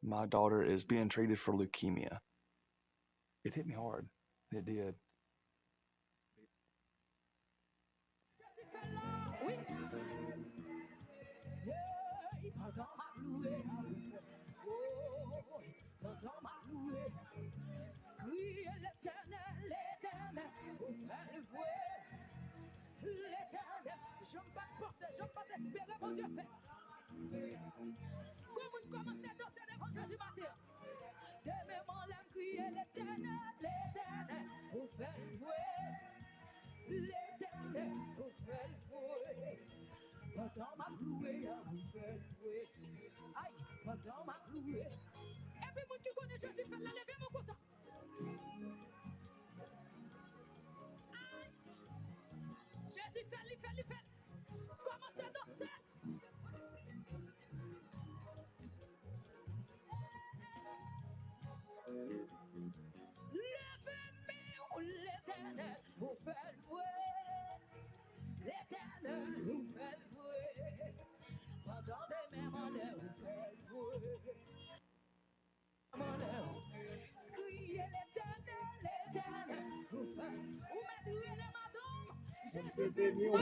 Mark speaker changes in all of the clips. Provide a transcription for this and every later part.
Speaker 1: My daughter is being treated for leukemia. It hit me hard. It did.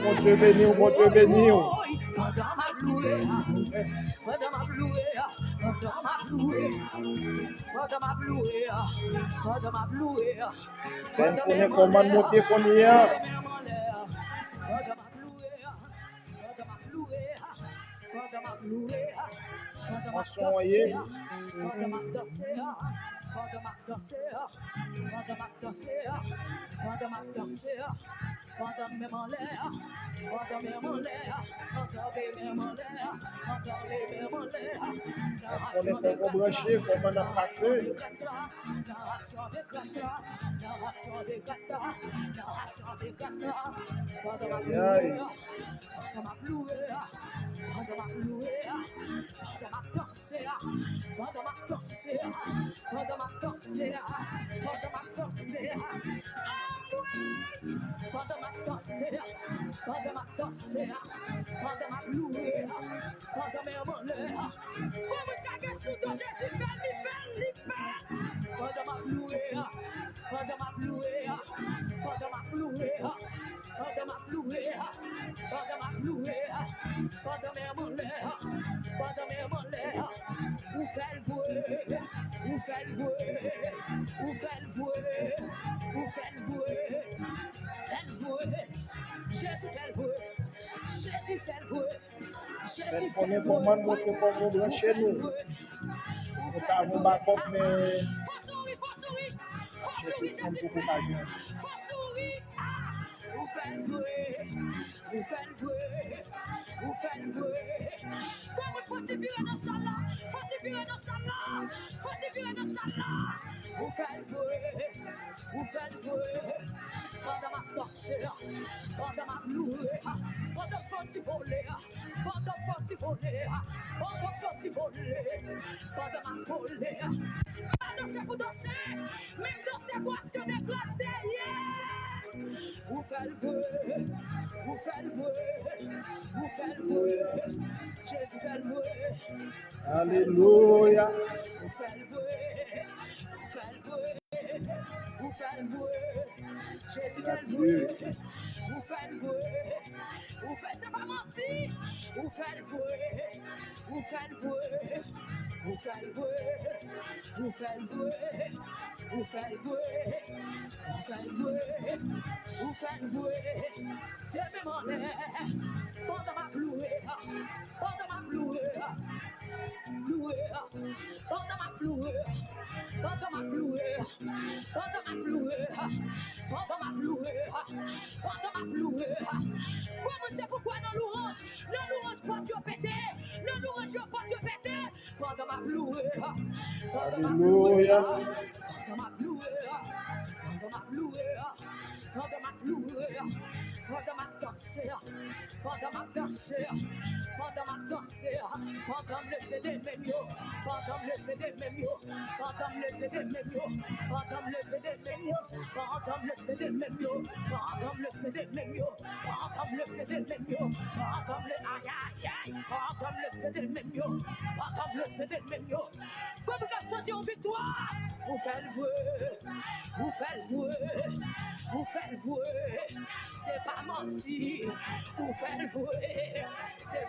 Speaker 2: Mon Dieu béni, mon Dieu béni. Ben connaît comment monter qu'on y a. Ensoyé. On est comment branché, comment on a passé. Aïe. Ben connaît comment monter comment branché nous. Nous avons backup mais Jésus s'en pour pas bien. Alléluia. Alléluia.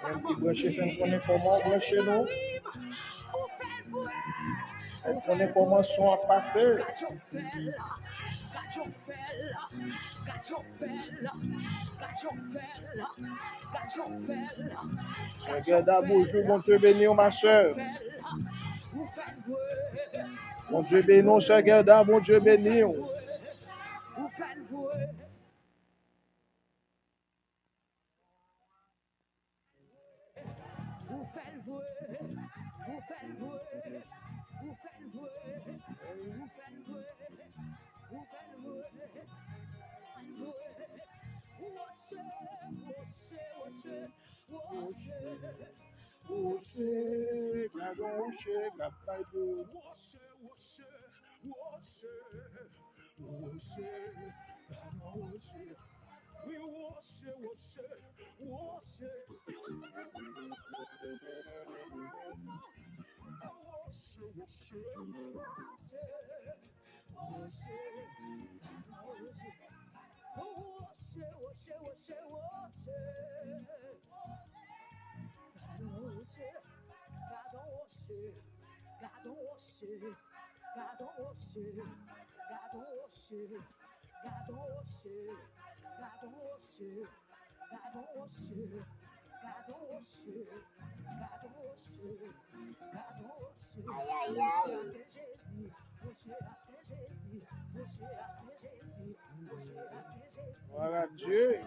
Speaker 2: Même qui branché fait nous connaître comment brancher nous. Elle connaît comment son a passé. Regarde, bonjour, bon Dieu béni, ma soeur. Bon Dieu béni, soeur Gerda, bon Dieu béni. Voilà Dieu.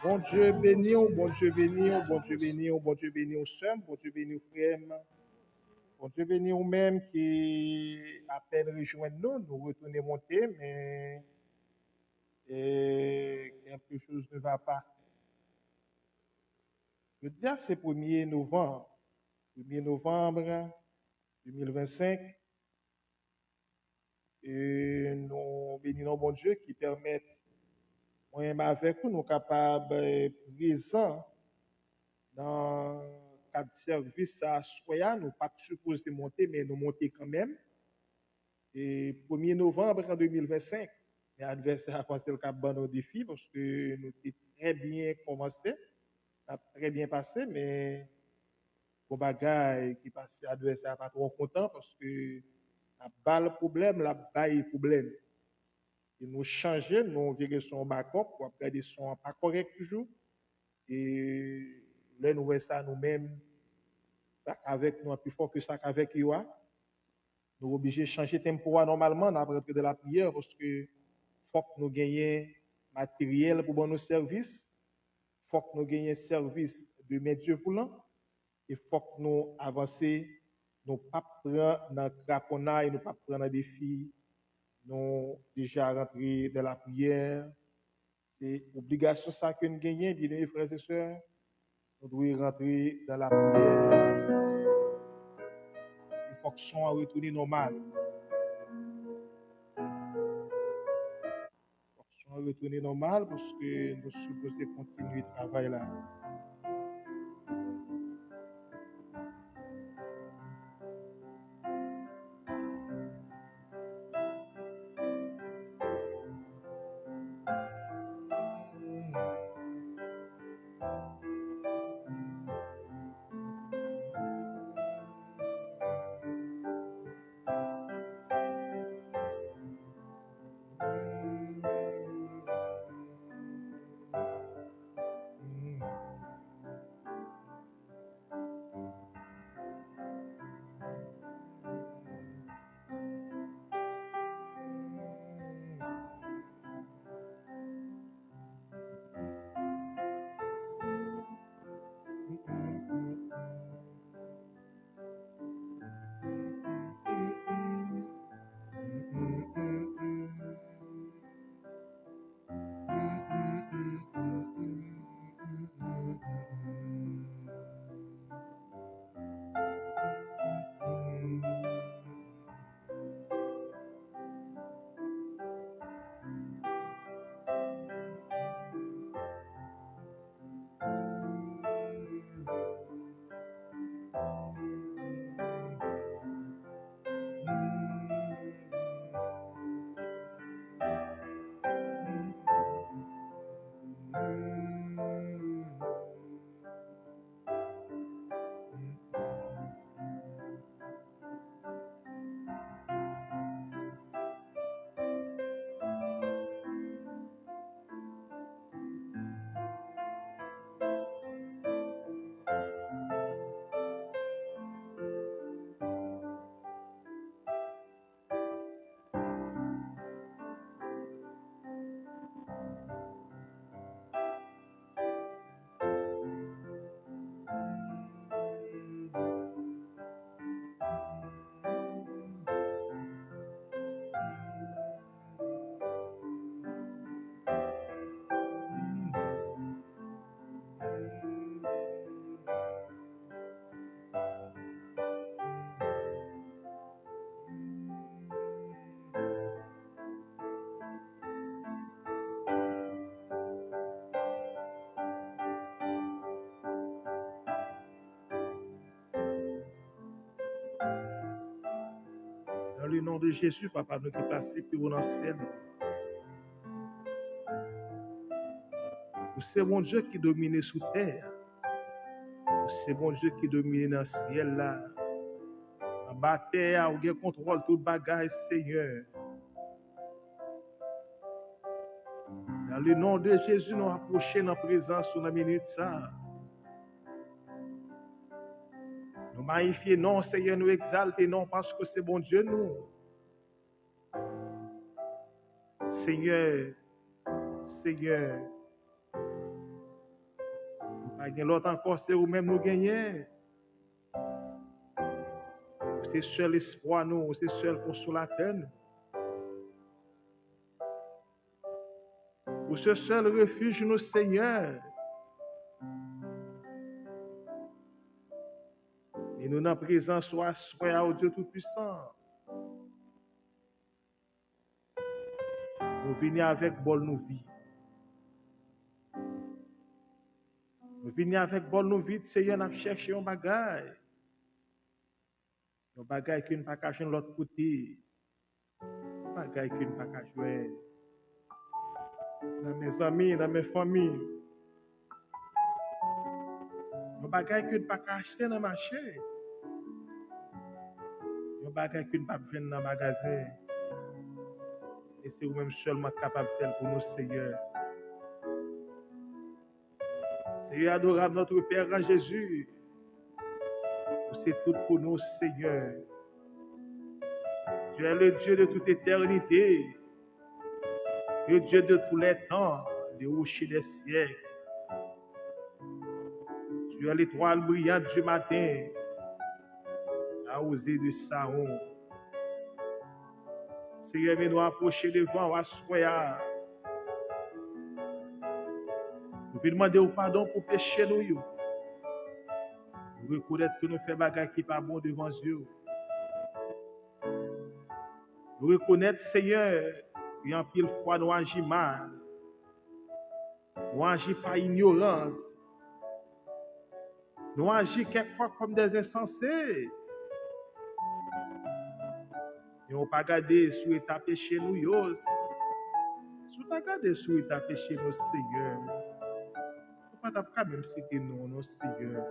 Speaker 2: Bon Dieu béni, bon Dieu béni, bon Dieu béni, bon Dieu béni au sœurs, bon Dieu béni aux frères. Bon Dieu béni ou même qui à peine rejoindre nous, nous retournons monter, mais quelque chose ne va pas. Le dia c'est 1er novembre. 1er novembre 2025. Et nous bénissons bon Dieu qui permet, moi-même avec nous, nous capables présents dans le cadre de service à Soya, nous pas supposés monter, mais nous monter quand même. Et 1er novembre 2025, l'adversaire a commencé le cap de défi parce que nous avons très bien commencé, ça a très bien passé, mais le bagaille qui passe, l'adversaire n'est pas trop content parce que la balle problème, la baille problème. Et nous changer, nous virer son backup pour regarder son pas correct toujours. Et là, nous voyons ça nous-mêmes, ça avec nous, plus fort que ça avec eux. Nous sommes obligés de changer tempo normalement après de la prière parce que faut que nous gagnions matériel pour nos services, faut que nous gagnions service de mes Dieu voulant, et faut que nous avancions, nous pas prendre dans le craponnage, nous pas prendre dans le défi, nous déjà rentrer dans la prière. C'est obligation ça que nous gagnons, bien aimés frères et sœurs. Nous devons rentrer dans la prière. Il faut que le son retourne normal. Il faut que le son retourne normal parce que nous sommes supposés continuer le travail là. Dans le nom de Jésus, Papa, nous qui passons pour dans le ciel. C'est mon Dieu qui domine sous terre. C'est mon Dieu qui domine dans le ciel là. En bas terre, où il contrôle tout bagage, Seigneur. Dans le nom de Jésus, nous approchons dans la présence dans la minute ça. Nous magnifions non, Seigneur, nous exalter non parce que c'est bon Dieu nous. Seigneur, Seigneur, nous pas gagner l'autre encore, c'est vous-même nous gagner. C'est seul espoir nous, c'est seul consolateur nous. Pour ce seul refuge nous, Seigneur. Et nous dans la présence, soit au Dieu Tout-Puissant. Nous venons avec bol nous vie. Nous venons avec bol nous vie, Seigneur, nous cherchons un bagage. Un bagage qui ne pas cacher de l'autre côté. Un bagage qui ne pas cacher dans mes amis, dans mes familles. Un bagage qui ne pas cacher dans le marché. Un bagage qui ne pas vendre dans le magasin. Et c'est vous-même seulement capable de faire pour nous, Seigneur. Seigneur adorable, notre Père en Jésus, c'est tout pour nous, Seigneur. Tu es le Dieu de toute éternité, le Dieu de tous les temps, des rochers des siècles. Tu es l'étoile brillante du matin, la rosée de Saron. Seigneur, viens nous approcher devant, assoya. Nous voulons demander pardon pour pécher nous. Nous reconnaître que nous faisons des bagages qui ne sont pas bons devant Dieu. Nous reconnaître, Seigneur, qu'il y a pile fois nous agissons mal. Nous agissons par ignorance. Nous agissons quelquefois comme des insensés. Et on ne pas regarder sur l'état péché nous. Si on pas regarder sur l'état péché nous, Seigneur, on ne peut pas même citer non, Seigneur.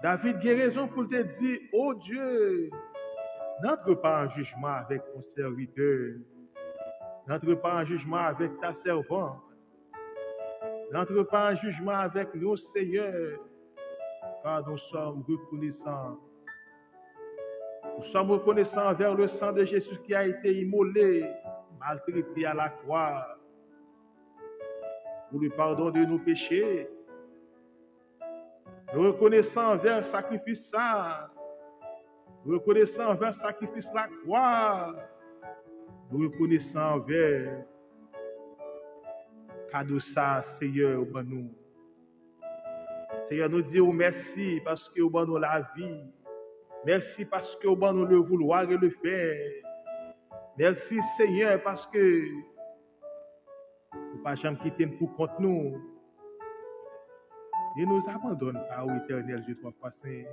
Speaker 2: David a raison pour te dire, oh Dieu, n'entre pas en jugement avec ton serviteur. N'entre pas en jugement avec ta servante. N'entre pas en jugement avec nous, Seigneur, car nous sommes reconnaissants. Nous sommes reconnaissants envers le sang de Jésus qui a été immolé, maltraité à la croix, pour le pardon de nos péchés. Nous reconnaissons envers le sacrifice ça. Nous reconnaissons envers le sacrifice la croix. Nous reconnaissons envers cadeau ça, Seigneur, au nous. Seigneur, nous disons merci parce que au nous la vie. Merci parce que au nous le vouloir et le faire. Merci, Seigneur, parce que nous ne pas jamais quitter pour contre nous. Ne nous abandonne pas, ô éternel Dieu trois fois saint.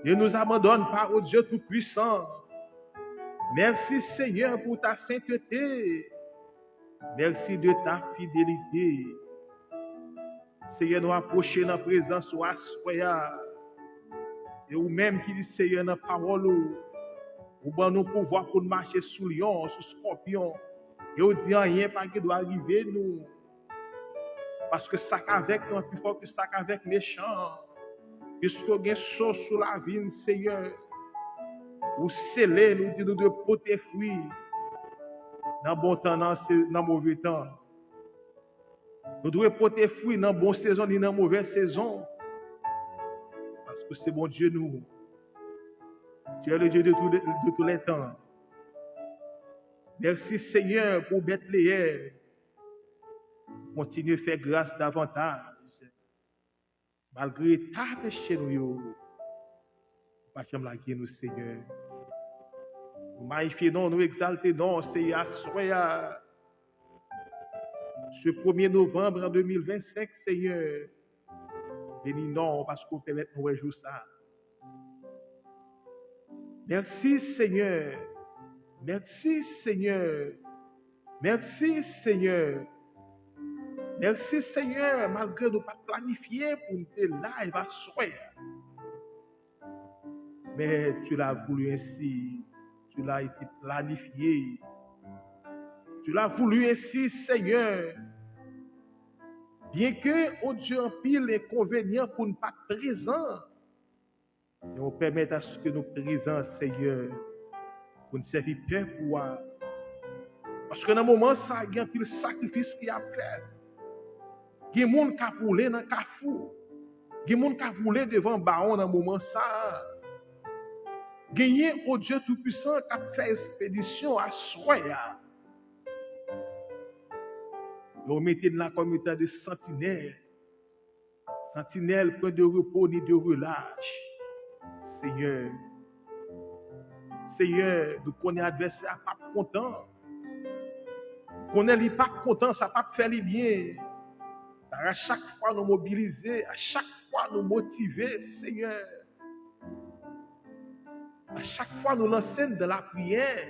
Speaker 2: Ne nous abandonne pas, ô Dieu tout-puissant. Merci, Seigneur, pour ta sainteté. Merci de ta fidélité. Seigneur, nous approcher dans la présence ou assoya. C'est vous-même qui dit, Seigneur, dans la parole, ou ben nous pouvoir pour marcher sous lion, sous scorpion. Et on dit rien pas qui doit arriver nous. Parce que ça avec nous, plus fort que ça avec méchant. Puisque nous avons sauce sous la vie, Seigneur. Ou scellé, nous dit nous de porter fruit. Dans bon temps, dans mauvais temps. Nous devons porter fruit dans bonne saison et dans mauvaise saison. Parce que c'est bon Dieu nous. Tu es le Dieu de tous les temps. Merci Seigneur pour Bethléem. Continue à faire grâce davantage. Malgré ta péché nous. Pas jamais la nous Seigneur. Nous magnifions, nous exaltons, Seigneur, soyez. Ce 1er novembre en 2025, Seigneur, bénis non parce qu'on permet de nous réjouir ça. Merci Seigneur. Merci Seigneur. Merci Seigneur. Merci Seigneur, malgré nous pas planifié pour nous là et va soyer. Mais tu l'as voulu ainsi. Tu l'as été planifié. Tu l'as voulu ainsi, Seigneur. Bien que, oh Dieu, en pile l'inconvénient pour ne pas être présent, et on permet à ce que nous présents, Seigneur, pour nous servir bien pour toi. Parce que dans le moment, ça, il y a un pile sacrifice qui a fait. Il y a des gens qui ont roulé dans le carrefour. Il y a des gens qui ont roulé devant le baron dans le moment, ça. Il y a, oh Dieu Tout-Puissant, qui a fait expédition à Soya. Vous mettez de la communauté de sentinelles. Sentinelles, point de repos ni de relâche. Seigneur. Seigneur, nous connaissons l'adversaire pas content. Nous connaissons pas content, ça pas faire les bien. À chaque fois nous mobiliser, à chaque fois nous motiver, Seigneur. À chaque fois nous lancer dans la prière.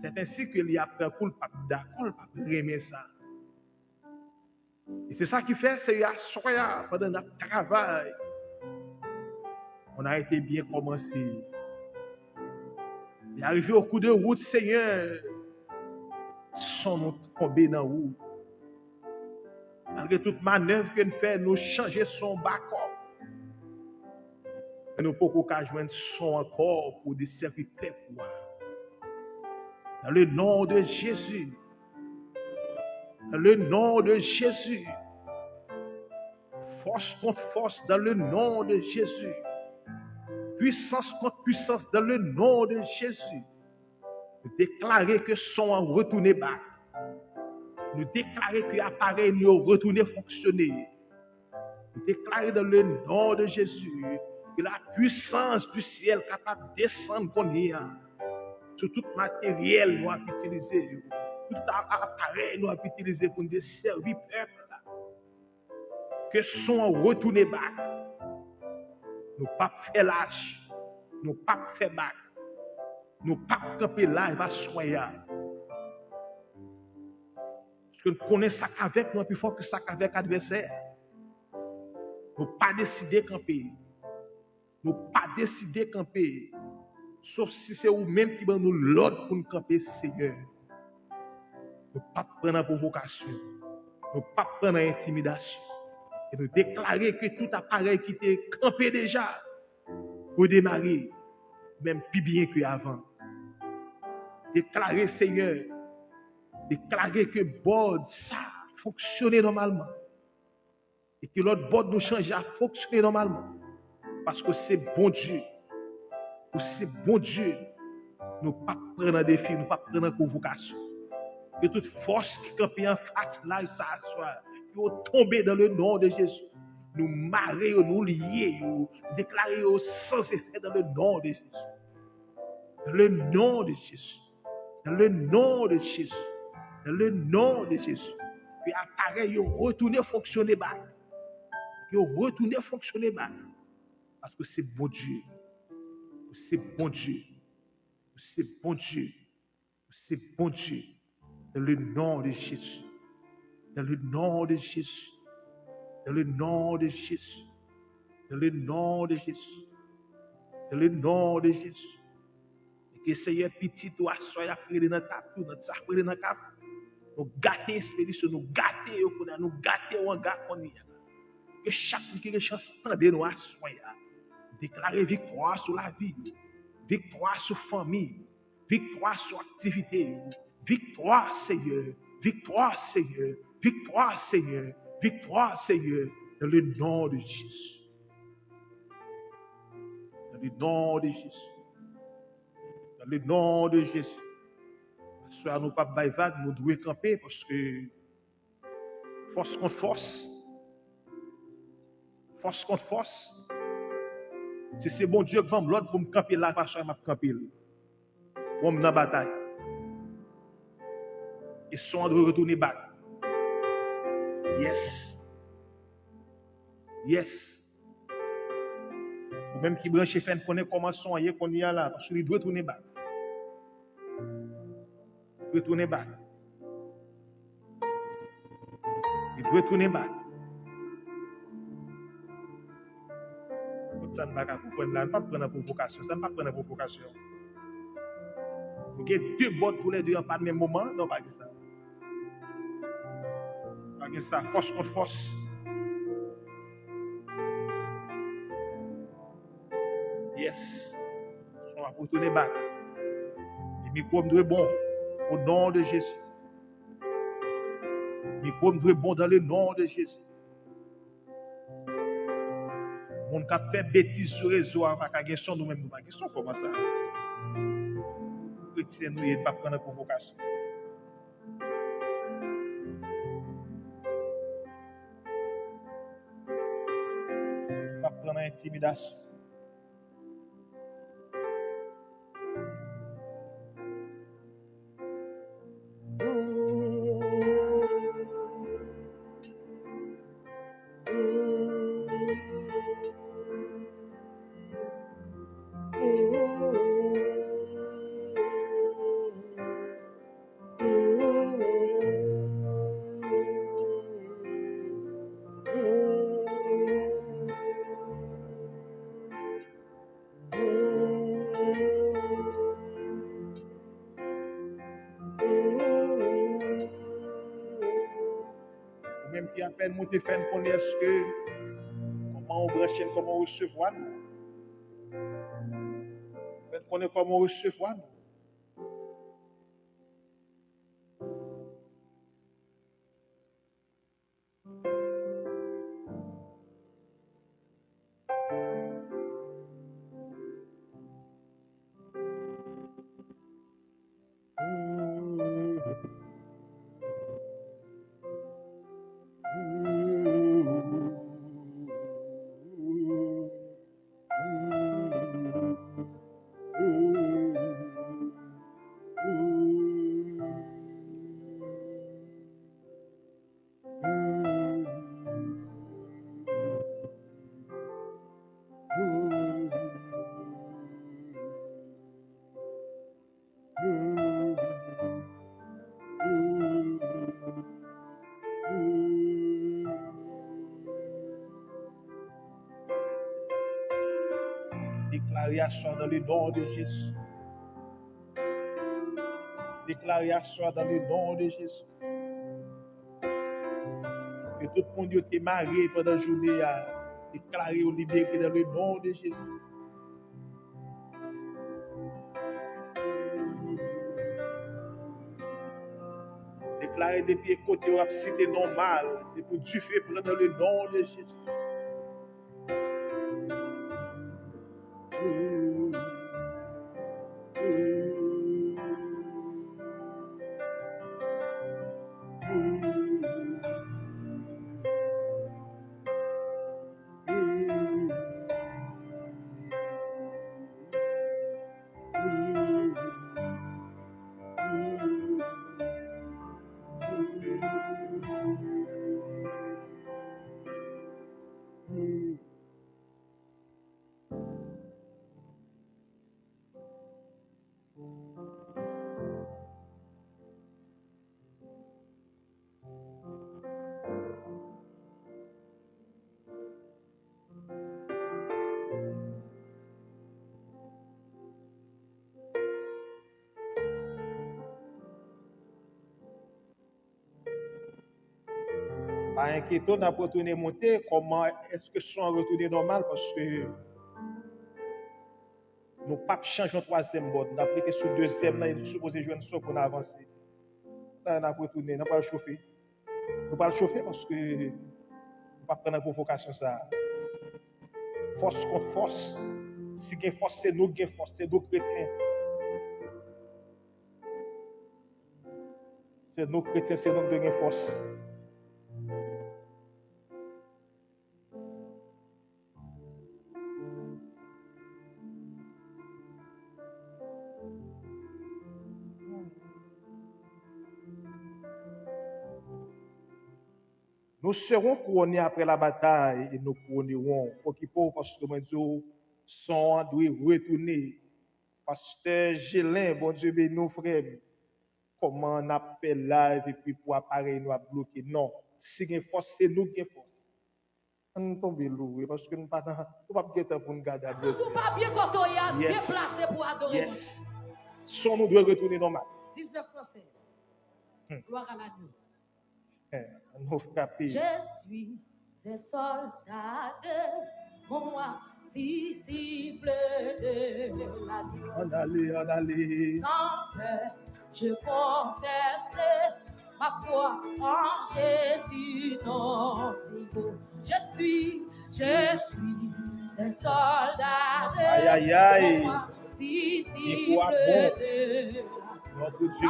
Speaker 2: C'est ainsi que les après pour le pape d'accord, pas aimer ça. Et c'est ça qui fait, c'est à pendant notre travail. On a été bien commencé. Et arrivé au coup de route, Seigneur, son nous tomber dans vous. Malgré toute manœuvre que nous faisons, nous changer son bas-corps. Mais nous ne pouvons pas joindre son encore pour des serviteurs. Dans le nom de Jésus. Dans le nom de Jésus. Force contre force dans le nom de Jésus. Puissance contre puissance dans le nom de Jésus. Nous déclarer que son a retourné bas. Nous déclarer que l'appareil nous retourné fonctionner. Nous déclarer dans le nom de Jésus que la puissance du ciel capable de descendre qu'on y a. Sur tout matériel nous avons utilisé. Tout appareil nous avons utilisé pour nous servir peuple. Que son retourné bas. Nous pas faire lâche. Nous pas faire bas. Nous pas camper là et va soigner. Parce que nous connaissons ça avec nous plus fort que ça avec l'adversaire. Nous pas décider camper. Nous pas décider camper. Sauf si c'est vous-même qui va nous l'ordre pour nous camper, Seigneur. Nous pas prendre la provocation. Nous pas prendre l'intimidation. Et nous déclarer que tout appareil qui était campé déjà pour démarrer, même plus bien qu'avant. Déclarer, Seigneur, déclarer que bord ça fonctionnait normalement. Et que l'autre bord nous change à fonctionner normalement. Parce que c'est bon Dieu. C'est bon Dieu. Nous ne pas prendre un défi, nous ne pas prendre une convocation. Que toute force qui campe en face là, ça soit, nous tomber dans le nom de Jésus. Nous marrer, nous lier, nous déclarer sans effet dans le nom de Jésus. Dans le nom de Jésus. Dans le nom de Jésus. Dans le nom de Jésus. Puis appareil, retourner fonctionner bas. Retourner fonctionner bas. Parce que c'est bon Dieu. C'est bon Dieu. C'est bon Dieu. C'est bon Dieu. Dans le nom de Jésus. Dans le nom de Jésus. Dans le nom de Jésus. Dans le nom de Jésus. Dans le nom de Jésus. Et que Seigneur petit toi soit appris dans ta tout, dans ta appris dans ta. Nous gâter expédition, nous gâter nous gâter en gars qu'on y a. Que chaque qui a chance de nous assoyer. Déclarer victoire sur la vie, victoire sur la famille, victoire sur l'activité, victoire Seigneur, victoire Seigneur, victoire Seigneur, victoire Seigneur, dans le nom de Jésus. Dans le nom de Jésus. Dans le nom de Jésus. Soit nous pas vague, nous devons camper parce que force contre force, force contre force. Si c'est bon Dieu qui va me l'autre pour me camper là, parce que je vais camper. Pour me dans la bataille. Et son de retourner battre. Yes. Yes. Ou même qui branche fait connaît comment son y est qu'on y a là. Parce qu'il doit tourner battre. Il doit tourner battre. Il doit tourner battre. Ça ne va pas comprendre là, pas prendre la provocation, ça ne va pas prendre la provocation. Il y a deux bottes pour les deux en pas de même moment, non pas ça. Pas ça, force contre force. Yes. On va retourner back. Le micro me doit bon au nom de Jésus. Le micro me doit bon dans le nom de Jésus. On a fait bêtise sur les réseau, pas qu'à gagner son nous-mêmes, nous pas gagner son comment ça. Chrétien nous est pas prendre la provocation. Pas prendre l'intimidation. nous-mêmes qui appelle nous te faire connaître que comment on branche, comment on recevoir nous. Faire connaître comment on recevoir nous. Déclaration dans le nom de Jésus. Déclaration dans le nom de Jésus. Que tout le monde qui est marié pendant la journée a déclaré ou libéré dans le nom de Jésus. Déclarer depuis côté où c'est normal. C'est pour Dieu faire prendre le nom de Jésus. Pas inquiétant, on a retourné monter. Comment est-ce que son retourné normal? Parce que nous pas changer en troisième bord. Nous avons été sur le deuxième, nous sommes supposés jouer une pour avancer. On a retourné, nous pas le chauffer. Nous pas le chauffer parce que nous ne pas prendre la provocation ça. Force contre force. Si il y a force, c'est nous qui avons force, c'est nous chrétiens. C'est nous chrétiens, c'est nous qui avons force. Nous serons couronnés après la bataille et nous couronnerons. Parce que mon Dieu, son doit retourner. Pasteur Gélin, bon Dieu, nous frères, comment on appelle là et puis pour appareil nous a bloqué. Non, si il y a force, c'est nous qui avons force. On tombe lourd parce que nous ne pas bien pour nous garder.
Speaker 3: Sous papier quand il y a bien placé pour adorer.
Speaker 2: Yes. Son nous doit retourner normal.
Speaker 3: 19 français. Gloire à l'agneau.
Speaker 2: Nous frapper.
Speaker 3: Je suis un soldat de mon disciple de l'agneau.
Speaker 2: On allait.
Speaker 3: Sans peur, je confesse ma foi en Jésus, non, c'est beau. Je suis un soldat de mon disciple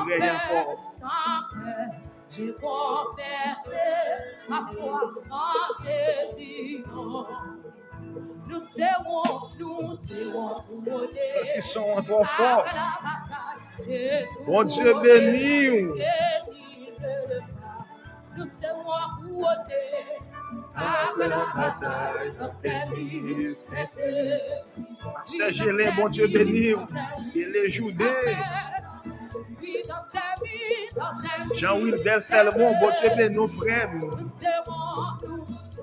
Speaker 3: de l'agneau. Sans peur, je confesse ma foi en Jésus. Nous serons couronés.
Speaker 2: Ceux qui sont trop forts.
Speaker 3: Bon Dieu béni. Nous serons couronés. Après la bataille,
Speaker 2: Pasteur Gélin, bon Dieu béni. Il est joudé. Jean-Wilbert Salmon, bon Dieu béni, nos frères.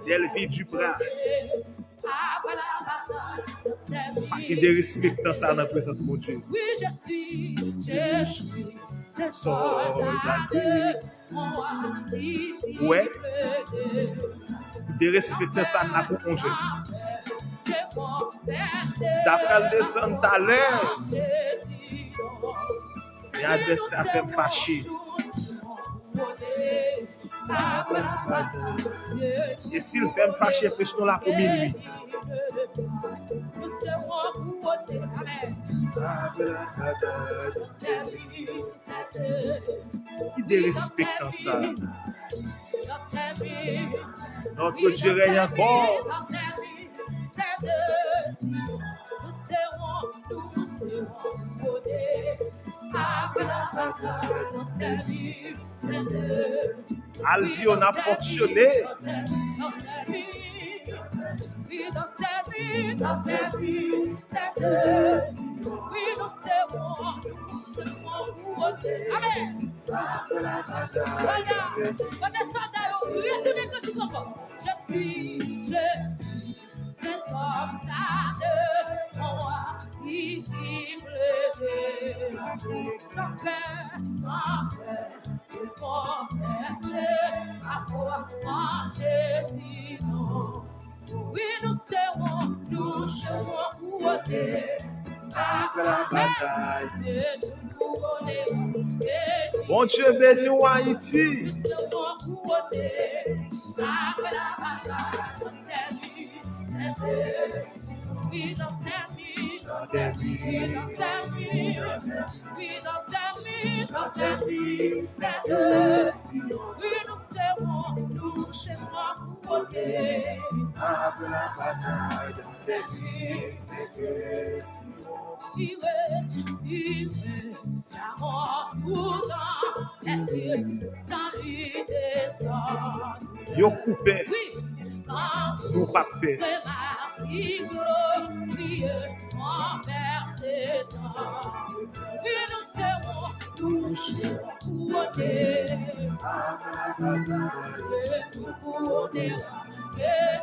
Speaker 2: Delvi Duprat. Pas qu'il y ait respect dans ça dans la présence de mon Dieu.
Speaker 3: Oui, je suis ces soldats ont ici
Speaker 2: Ouais.
Speaker 3: plaidé.
Speaker 2: De respecter ça n'a pour un jeune.
Speaker 3: J'ai conversé
Speaker 2: D'après le descendre tout à l'heure,
Speaker 3: Jésus,
Speaker 2: les adversaires fait me fâcher. Et s'il fait me fâcher, plus nous la pour minuit. Qui dérespecte ça? Notre Dieu règne encore. Aldi, on a fonctionné.
Speaker 3: Amen. Je suis des soldats de mon disciple. Sans faire, je confesse à foi en Jésus. Oui, nous serons couronés.
Speaker 2: Après la bataille.
Speaker 3: Et nous couronnerons.
Speaker 2: Bon Dieu béni ou Haïti.
Speaker 3: Nous serons couronés. Après la bataille, we don't tell me, we don't tell me, we don't tell me, don't tell me, we don't say one, nous c'est moi pour côté.
Speaker 2: Après la bataille, yo coupé, nous pas fait.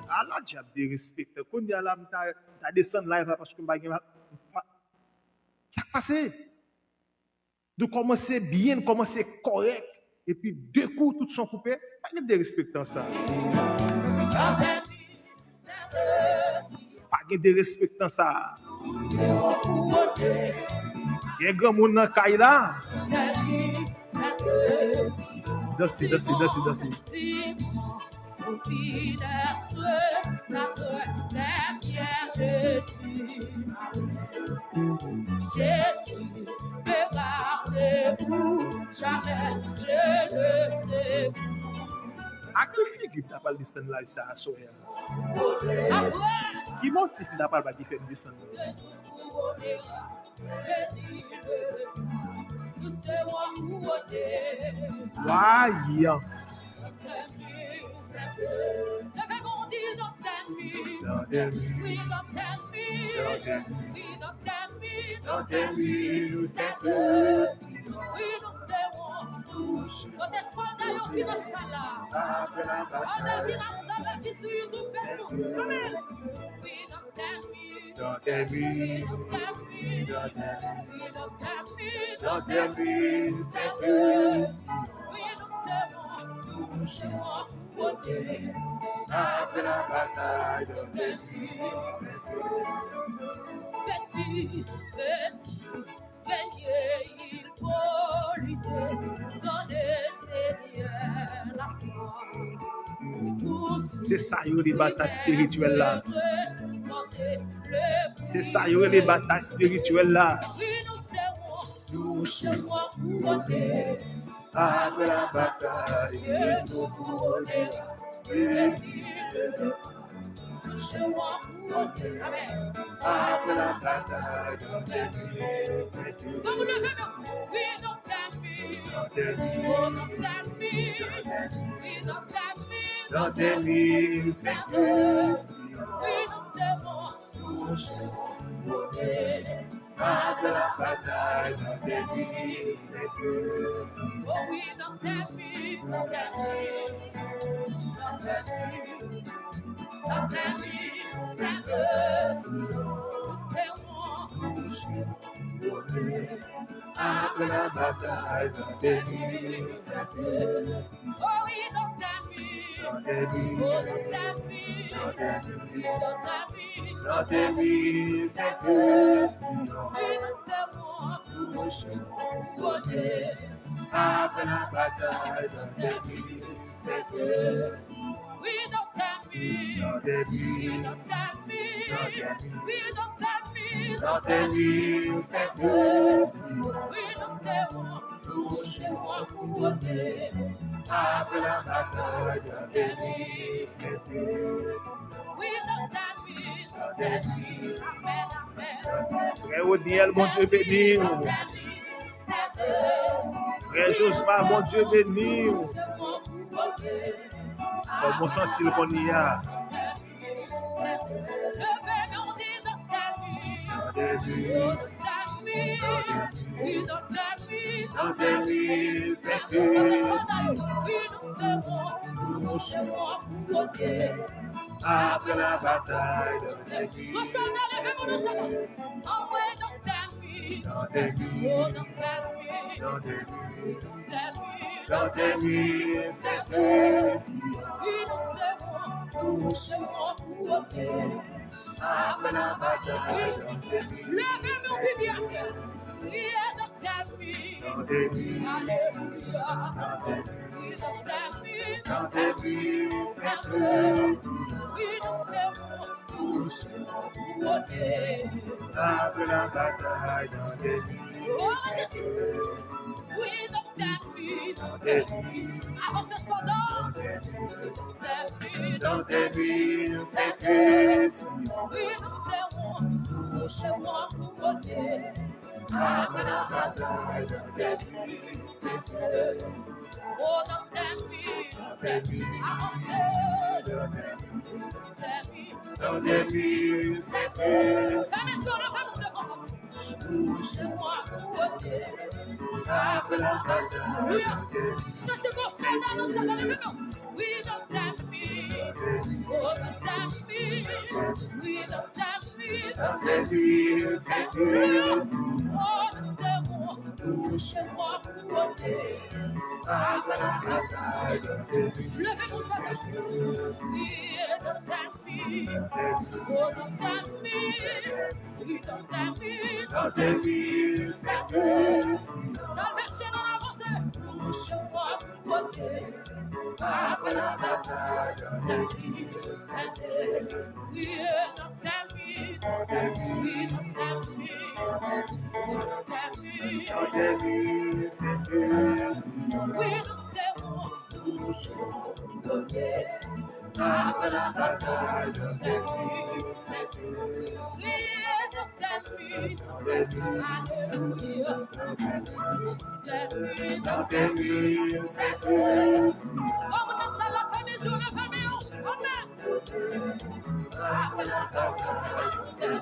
Speaker 2: Allah diable de respecter. Quand il y a là, t'as descendu live parce que ça passe. De commencer bien, commencer correct, et puis deux coups, tout sont coupés. Pas de respecter ça. Pas de respecter ça. Il y a un grand monde dans le caille là. Danser.
Speaker 3: Jésus, regardez-vous, jamais je ne sais.
Speaker 2: À quelle figure t'as pas descendu là, ça a soya? Qui motif t'as pas qui fait descendre? Voyons.
Speaker 3: Don't tell me, nous sommes oui, nous serons quand est-ce qu'on a eu qui dans ça là? On a dit dans ça là qui sur YouTube Facebook. Amen. Oui, don't tell me, don't tell me, don't tell me, don't tell me, don't tell me, don't tell me, nous sommes oui, nous serons côté. Après la bataille, don't tell me. Petit, gagner, il faut lutter, donner Seigneur la foi.
Speaker 2: C'est ça, il y a des batailles spirituelles là. C'est ça, il y a des batailles spirituelles là.
Speaker 3: Nous serons couronés.
Speaker 2: Après la bataille,
Speaker 3: nous couronnerons. Nous serons couronés. Amen.
Speaker 2: après la bataille,
Speaker 3: Comme le veut, we don't tell me. Oh, don't tell me. We don't tell me.
Speaker 2: don't tell me,
Speaker 3: We don't tell me.
Speaker 2: après la bataille, don't tell me,
Speaker 3: Oh, we don't tell me. Don't tell me. Don't tell me. Don't tell me. après la bataille, dans tes nuits, oh oui, dans ta nuit, dans tes nuits, oh dans ta nuit, dans tes nuits, dans ta nuit, dans tes nuits, c'est que oui, nous serons touchés, bonheur, après la bataille, dans tes nuits, c'est que oui, dans ta nuit, dans tes nuits, dans ta nuit, oui, dans ta nuit, dans tes nuits, c'est que oui, nous serons couronner après la bataille, dans tes nuits, c'est que oui, dans ta nuit, dans tes nuits, amen, amen.
Speaker 2: Frère Odiel, mon Dieu béni. Frère Josma, mon Dieu béni. Comment sent-il qu'on y a?
Speaker 3: Dans tes nuits, c'est que après la bataille, dans tes nuits, dans tes nuits, dans tes nuits, c'est que nous serons après la bataille, dans tes nuits, dans tes nuits, dans tes nuits, c'est que nous serons après la bataille, dans tes nuits,
Speaker 4: Oui, dans ta nuit,
Speaker 3: dans tes nuits,
Speaker 4: avant ce soir,
Speaker 3: dans tes nuits, c'est que
Speaker 4: oui, nous serons couronnés.
Speaker 3: après la bataille, dans tes nuits, c'est que
Speaker 4: Oh, dans ta nuit, avant
Speaker 3: dans tes nuits, c'est que
Speaker 4: Femme sur le ballon devant, nous serons couronnés.
Speaker 3: après la bataille, dans tes nuits,
Speaker 4: Ça c'est pour ça, dans nos salons, oui, dans ta nuit, oh, dans ta nuit, oui, dans ta nuit,
Speaker 3: dans tes nuits, c'est que
Speaker 4: oh, nous serons couronnés.
Speaker 3: après la bataille, dans tes nuits,
Speaker 4: Levez-vous, ça oui, dans ta nuit, oh, dans ta nuit, oui, dans ta nuit,
Speaker 3: dans tes nuits, c'est que
Speaker 4: salvation dans l'avancée, nous serons couronnés.
Speaker 3: après la bataille, dans tes nuits,
Speaker 4: Oui, dans ta nuit, oui, dans ta nuit, dans ta nuit,
Speaker 3: dans tes nuits, c'est que
Speaker 4: oui, nous serons couronnés.
Speaker 3: après la bataille, dans tes nuits,
Speaker 4: Oui, dans ta nuit, alléluia,
Speaker 3: dans tes nuits, c'est que
Speaker 4: comme dans la famille, sur la famille, amen.
Speaker 3: après la bataille,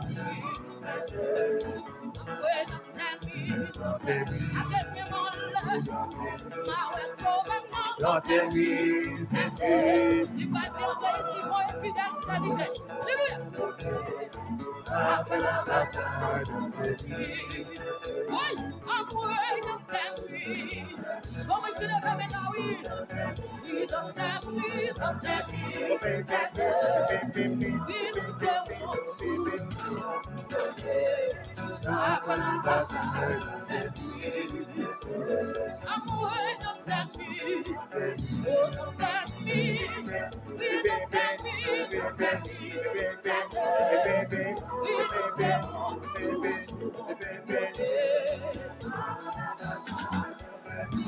Speaker 4: Oui, dans ta nuit,
Speaker 3: dans tes nuits, c'est que après la bataille, dans tes nuits, après la bataille,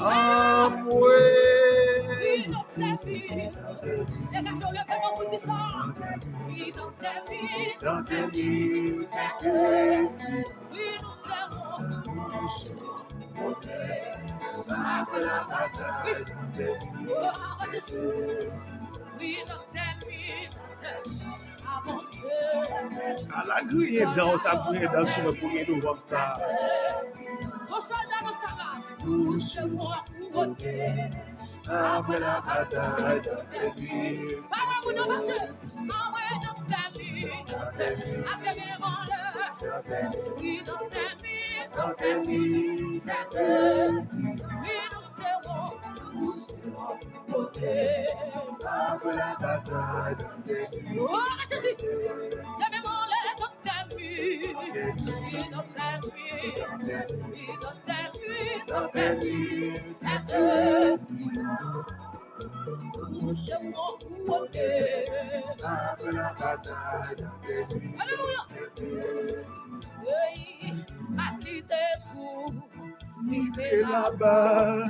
Speaker 2: Amoué.
Speaker 3: dans tes nuits, c'est que après la bataille, dans tes nuits,
Speaker 2: À la grille dans ta grille dans ce premier novembre ça.
Speaker 3: nous serons après la bataille, dans tes nuits, dans tes nuits, cette nuit, nous serons côté.
Speaker 2: Après la bataille dans tes nuits.
Speaker 3: Oh, Jésus, lève-moi les dans tes nuits, dans tes nuits, dans tes nuits, cette nuit, nous serons côté.
Speaker 2: Après la bataille dans tes nuits.
Speaker 3: Alléluia. Oui, appliquez-vous,
Speaker 2: Et
Speaker 3: vivez
Speaker 2: là-bas,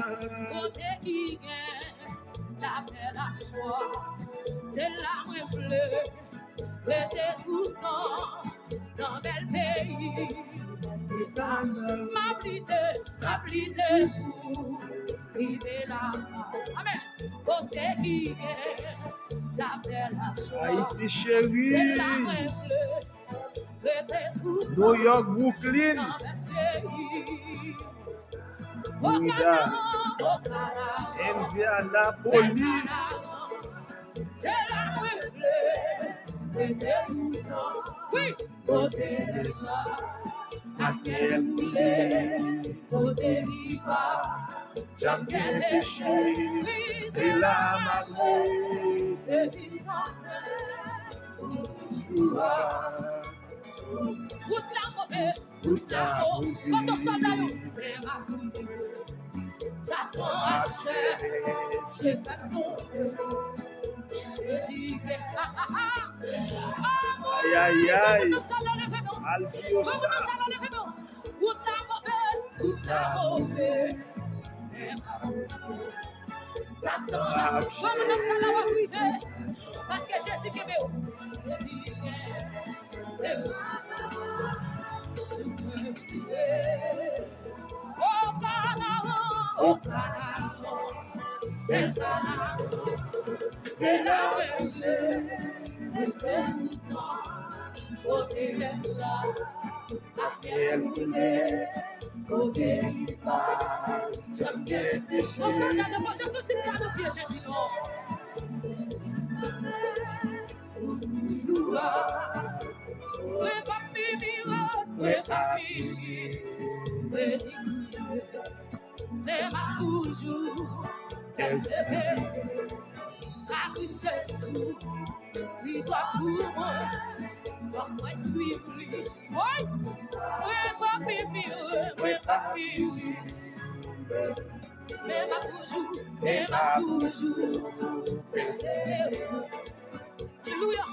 Speaker 3: côté qui gagne, la paix, la joie, c'est là où je veux, rester tout le temps dans bel pays. M'appliquez-vous, vivez là-bas. Amen. Côté qui gagne, la paix, la joie,
Speaker 2: Haïti
Speaker 3: c'est
Speaker 2: chérie,
Speaker 3: là où je veux, rester tout le
Speaker 2: New
Speaker 3: temps
Speaker 2: York, Brooklyn,
Speaker 3: dans bel pays.
Speaker 2: Florida,
Speaker 3: Au
Speaker 2: Indianapolis,
Speaker 3: c'est la oui, côté à quel boulet, côté riva,
Speaker 2: jamais péché, et la madre,
Speaker 3: c'est puissant. Route la mauvaise, quand on s'en va, Satan achète, j'ai fait tomber.
Speaker 2: aïe aïe aïe, Aldiosa,
Speaker 3: parce que Jésus qui au Canaan, c'est la toujours la tristesse, il doit pour moi, doit moi suivre lui. Oui, oui, papi, mais m'a toujours, Alléluia,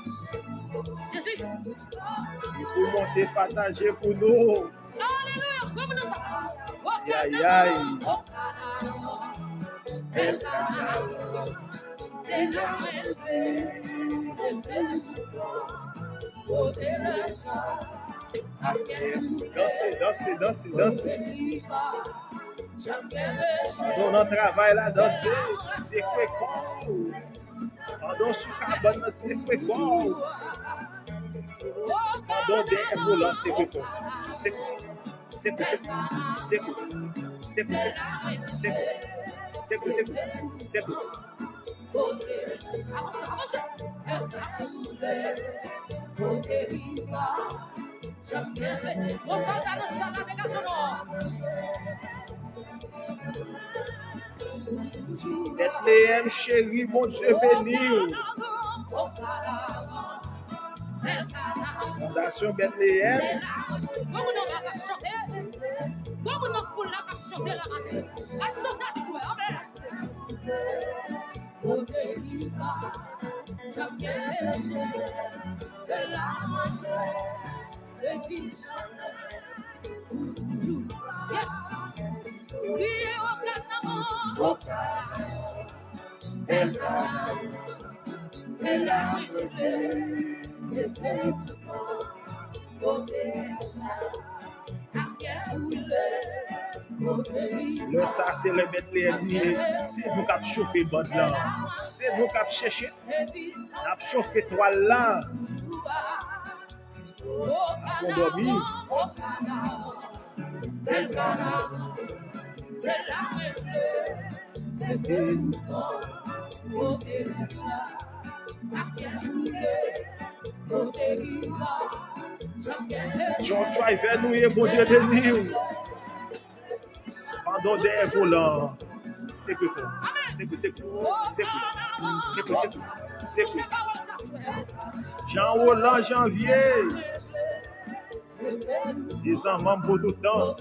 Speaker 3: Jésus.
Speaker 2: il faut monter, partager pour nous.
Speaker 3: Alléluia, comme nous sommes.
Speaker 2: Aïe aïe,
Speaker 3: C'est la
Speaker 2: dansez, dansez, dansez, dansez. Pendant notre travail là, danser, c'est quoi? Pendant sous cabane, c'est quoi? Pendant des volants, c'est quoi? C'est quoi? C'est quoi? C'est quoi? C'est quoi? C'est quoi? C'est quoi? C'est quoi? Bethléem chérie, mon Dieu béni. Fondation Bethléem. Le ça c'est le Bethléem, c'est nous qui avons chauffé le bord là. C'est nous qui avons cherché, avons chauffé toile là. On dormi. John Driver nous est bon Dieu béni. Pendant des volants. C'est que Jean Roland Janvier. 10 ans, membre pour tout le temps.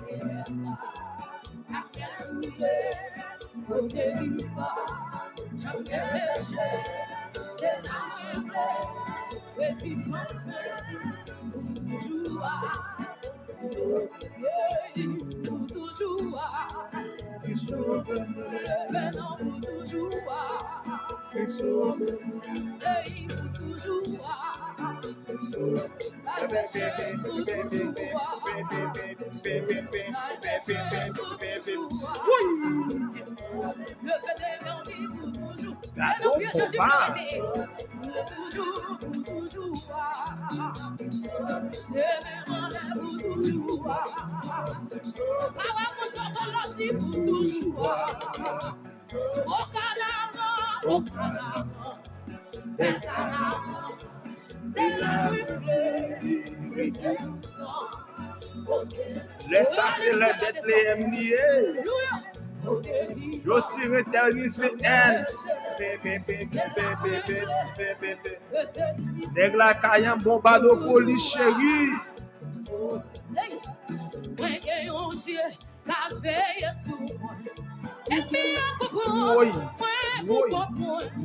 Speaker 2: Laisse ça c'est le Bethléem lié. Je suis réternise le N. Nèg la kayan bombado police chéri.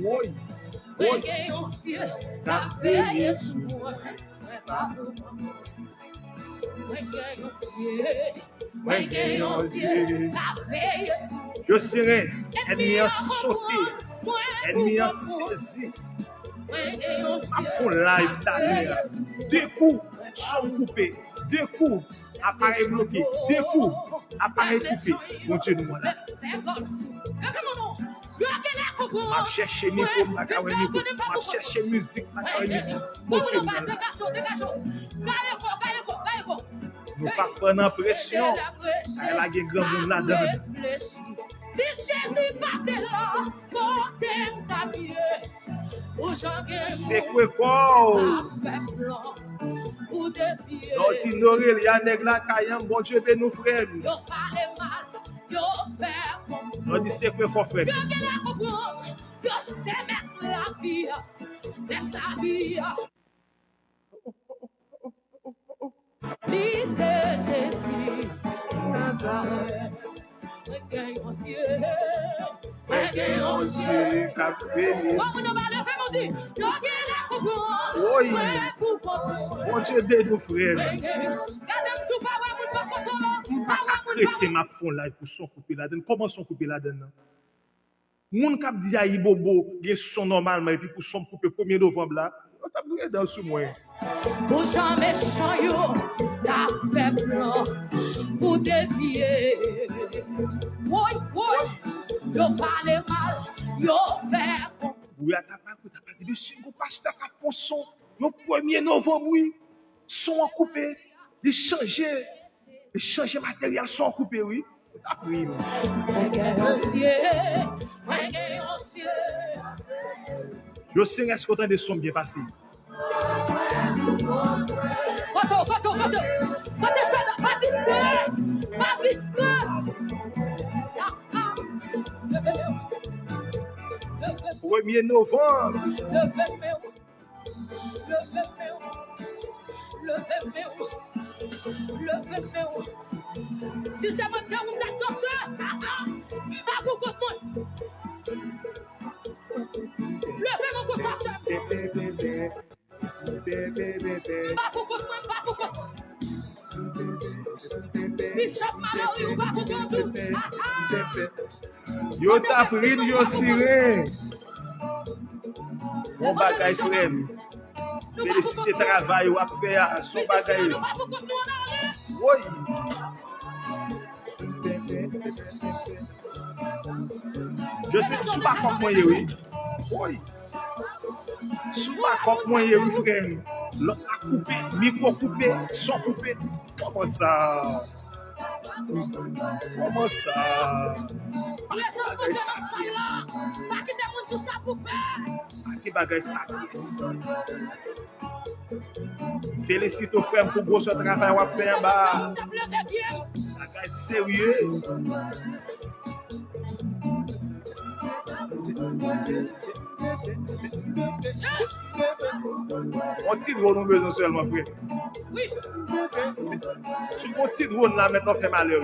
Speaker 2: Oui. Je serai ennemi sauté, ennemi saisi. À fond live d'ailleurs. 2 coups, son coupé. 2 coups, appareil bloqué. 2 coups, appareil coupé. Mon Dieu, nous voilà. Je cherche micro, je cherche musique, mon Dieu, nous voilà. Nous ne pas prendre pression. Elle a des grands monde là-dedans.
Speaker 3: Si Jésus battait là, côté ta vie.
Speaker 2: C'est quoi quoi? Donc ignorer il y a nèg la caillou bon Dieu de nous frères. On dit c'est quoi qu'on frère?
Speaker 3: Lisez Jésus, Nazareth,
Speaker 2: Oui, bon Dieu de nous frères. C'est ma fond là pour son couper là-dedans. Comment son couper là-dedans? Moun kap di ayi bobo, gen son normalement et puis pour son couper 1er novembre là, on t'a brûlé dans sous moi.
Speaker 3: Pour jamais changer, t'as fait plan pour dévier. Oui, yo parle mal, yo fait bon.
Speaker 2: Oui, t'as pas de single pasteur qui font son, le 1er novembre, oui, son coupé, il changer matériel, son coupé, oui. T'as pris. Je sais est-ce qu'on de son bien passé.
Speaker 3: Pas
Speaker 2: 1er novembre.
Speaker 3: Si c'est mon temps d'attention, pas beaucoup de monde. Levez mon conscience. Pas beaucoup de monde, pas beaucoup de monde. Bishop Mallory, pas beaucoup de monde.
Speaker 2: Yo t'a pris, yo siré. Mon bagage frère. Félicité travail ou à faire son bagage. Oui. Je sais que sous pas comme moi oui. Oui. Sous pas comme moi oui frère. L'autre a coupé, micro coupé, son coupé. Comment ça? Comment ça? Qui bagage ça? Félicite aux frères pour gros travail qu'on fait en bas. C'est sérieux. On petit drone nous besoin seulement frère.
Speaker 4: Oui.
Speaker 2: Si mon petit drone là maintenant fait malheur.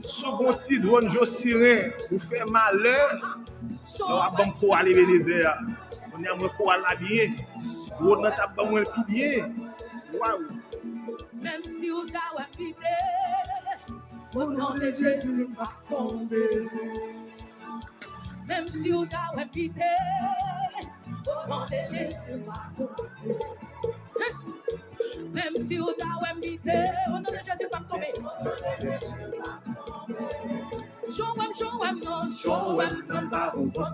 Speaker 2: Sous mon petit drone Josirin vous fait malheur. On va bon pour aller Bénézer. On est moins pour aller bien. On a pas moins plus bien. Waouh.
Speaker 4: Même si on t'a habité, au nom de Jésus va tomber. Même si on t'a habité, au nom de Jésus va tomber. Même si on t'a habité, au nom de Jésus va tomber. Show-em, non, show-em, non, pas au point.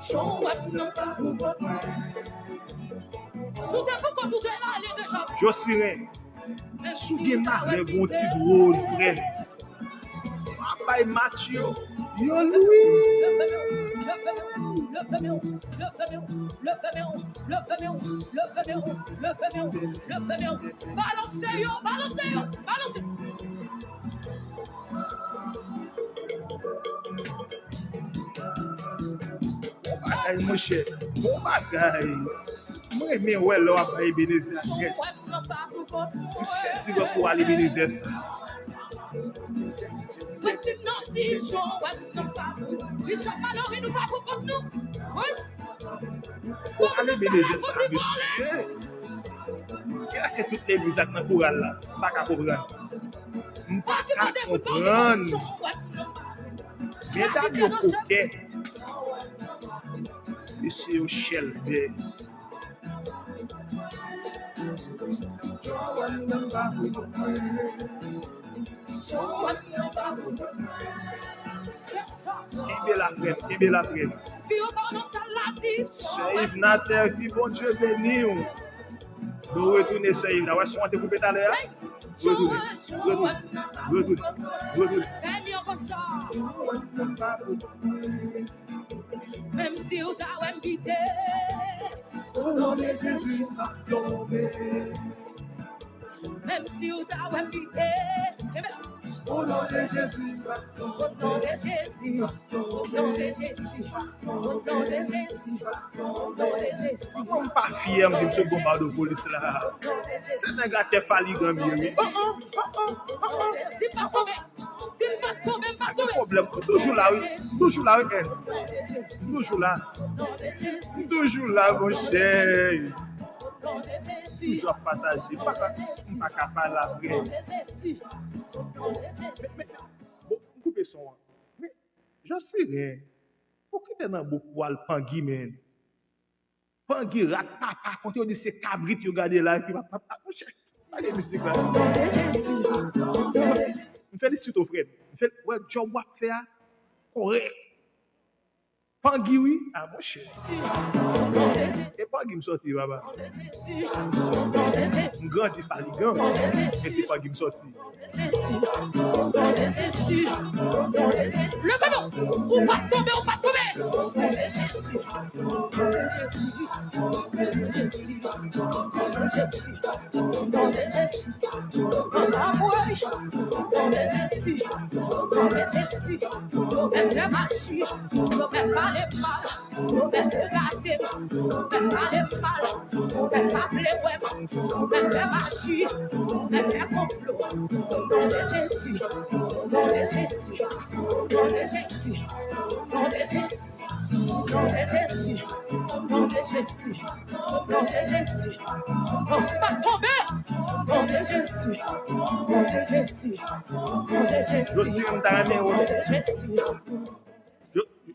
Speaker 4: Show-em, non, pas au point. Sous tes pourquoi tout est là, les deux gens.
Speaker 2: Josirin, sous gen malheur bon petit drone frère. Papa Mathieu. Yo Louis.
Speaker 4: Balancez-yo.
Speaker 2: Bagay mon cher. Bon bagay. Moi mais ouais là on va Ebenezer. Je sais si va pour aller Ebenezer ça. Pour aller Ebenezer ça monsieur. Et là c'est toutes les musiques dans chorale là. Pas qu'à comprendre. Pas qu'à comprendre. Mesdames yo coquette. Monsieur au shell de Kébé la prenne. Sœur Yves Nater, qui bon Dieu béni. De retourner Sœur Yves. Ouais, si on te coupé tout à l'heure. Retourne.
Speaker 4: Même si on t'a invité,
Speaker 2: Au nom de Jésus, va tomber.
Speaker 4: même si on t'a invité,
Speaker 2: Au nom de Jésus, va tomber.
Speaker 4: au nom de Jésus, au nom de Jésus, au nom de Jésus, au nom de Jésus,
Speaker 2: On pas fier de ce combat de police là. C'est un gars qui fait ligue mieux.
Speaker 4: c'est pas tombé,
Speaker 2: Pas de problème. Toujours là, oui. Toujours là, oui. Toujours là. Toujours là, mon cher. Toujours partagé. Pas capable après. Bon, coupez son. Mais je sais rien. Pour qui t'es dans beaucoup al Pangui, man? Pangui rat papa quand on dit c'est cabrit tu regarder là et puis papa mon cher. Allez musique là. Me félicite au frère. Me fait ouais job wa faire correct. Pangui oui, ah mon cher. Et Pangui me sorti baba. Un grand dit pas ligan. Et c'est Pangui me sorti.
Speaker 4: le ballon, on va tomber.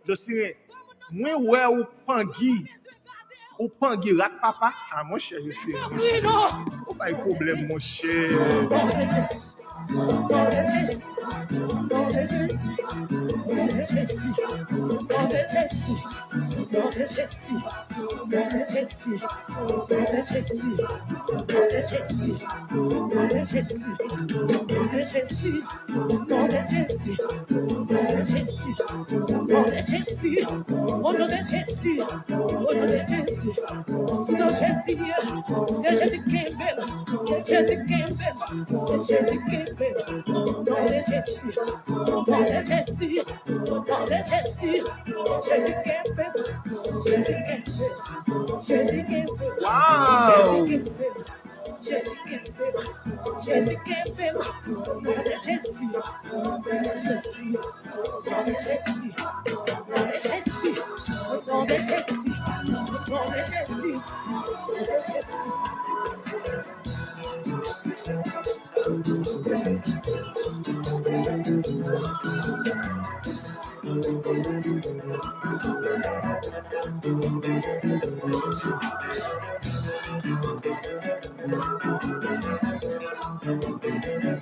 Speaker 2: Je suis moi ouais ou Pangui rat papa ah mon cher je suis pas de problème mon cher
Speaker 4: Jésus, nom de Jésus, nom de Jésus, nom de Jésus, nom de Jésus, nom de Jésus, nom de Jésus, nom de Jésus, nom de Jésus, nom de Jésus, nom de Jésus, au nom de Jésus, au nom de Jésus, sous ton Jésus, c'est Jésus qui est belle, c'est Jésus qui est belle, c'est Jésus qui est belle, nom de Jésus, nom de Jésus, nom de Jésus, Jésus qui est belle, Jésus qui est belle, Jésus qui est belle,
Speaker 2: Wow!
Speaker 4: Jésus qui est belle, Jésus qui est belle, nom de Jésus, nom de Jésus, nom de Jésus, nom de Jésus, nom de Jésus, nom de Jésus, nom de Jésus.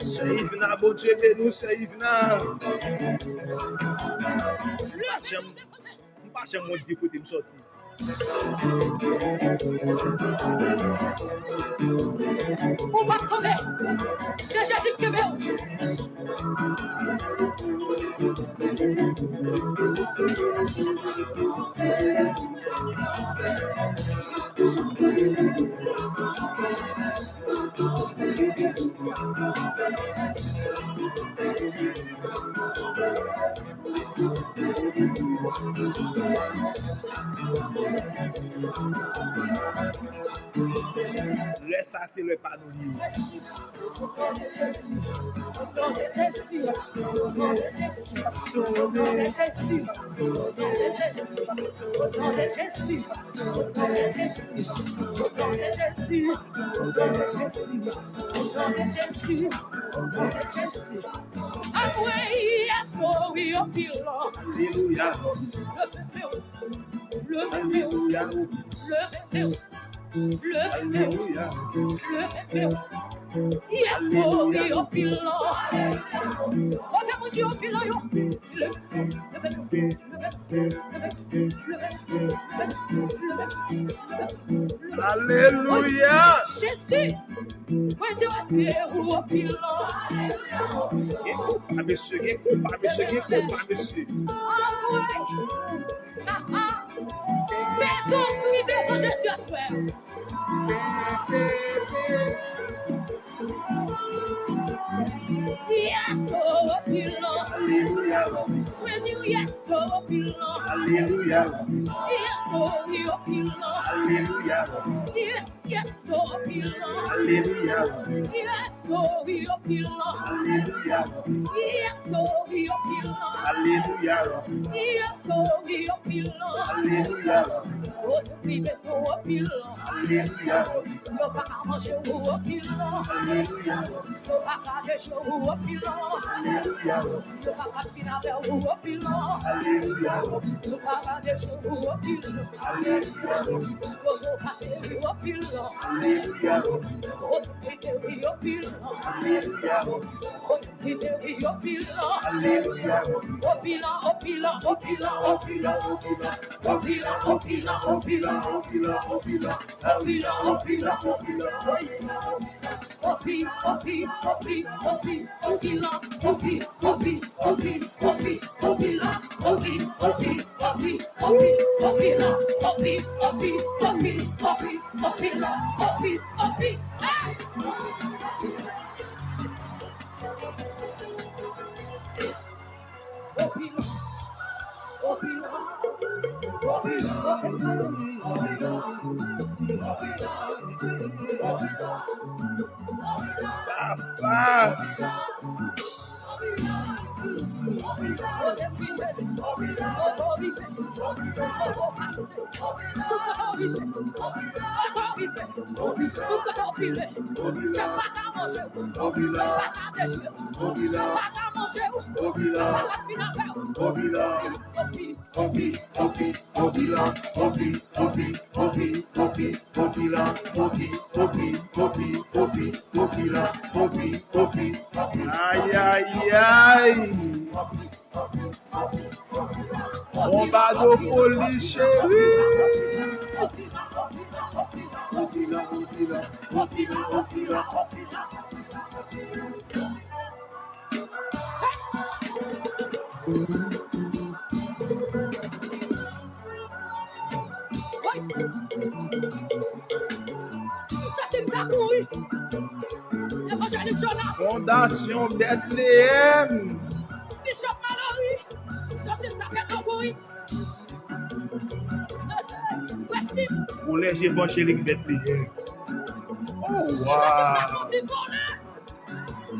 Speaker 2: Sœur Yvna, bon Dieu, bénis-nous, Sœur Yvna. Pas jamais mon dit côté me sorti.
Speaker 4: On va tomber, c'est Jésus qui est belle.
Speaker 2: Le ça c'est le panoulisme. Alléluia. Alléluia. Alléluia.
Speaker 4: Yes, oh, we are pillow. What am I doing, pillow?
Speaker 2: Alléluia.
Speaker 4: Jésus, when you are here, who are pillow?
Speaker 2: Pas monsieur, pas monsieur, pas monsieur.
Speaker 4: Mais donc, oui, devant Jésus à soir. Yes, oh, pillow.
Speaker 2: Alléluia.
Speaker 4: When you yes, oh, pillow.
Speaker 2: Alléluia.
Speaker 4: Yes, oh, we are pillow.
Speaker 2: Alléluia.
Speaker 4: Yes, yes, oh, pillow.
Speaker 2: Alléluia.
Speaker 4: Yes, oh, we are pillow.
Speaker 2: Alléluia.
Speaker 4: Yes, oh, we are pillow.
Speaker 2: Alléluia.
Speaker 4: Yes, oh, we are pillow.
Speaker 2: Alléluia.
Speaker 4: Oh, we bet oh, pillow.
Speaker 2: Alléluia.
Speaker 4: Yo pa ka manje ou pillow.
Speaker 2: Alléluia.
Speaker 4: Yo pa ka deje ou pillow.
Speaker 2: Alléluia.
Speaker 4: Yo pa ka finale ou pillow.
Speaker 2: Alléluia.
Speaker 4: Yo pa ka deje ou pillow.
Speaker 2: Alléluia.
Speaker 4: Yo pa ka deje ou pillow.
Speaker 2: Alléluia.
Speaker 4: Oh, we dey we your pillow.
Speaker 2: Alléluia.
Speaker 4: Oh, we dey we your pillow.
Speaker 2: Alléluia.
Speaker 4: Oh, pillow, oh, pillow, oh, pillow, oh, pillow, oh, pillow, oh, pillow, oh, pillow, oh, pillow, oh, pillow, oh, pillow, oh, pillow, oh, pillow, oh, pillow, Papa. Aïe, aïe, aïe.
Speaker 2: On va de folie, chérie.
Speaker 3: L'évangéliste Jonas,
Speaker 2: Fondation Bethléem.
Speaker 3: Bishop Mallory, ça c'est ta fête en couille. Westin,
Speaker 2: Pour les évangéliques Bethléem. Oh, wow.
Speaker 3: ça c'est ta fête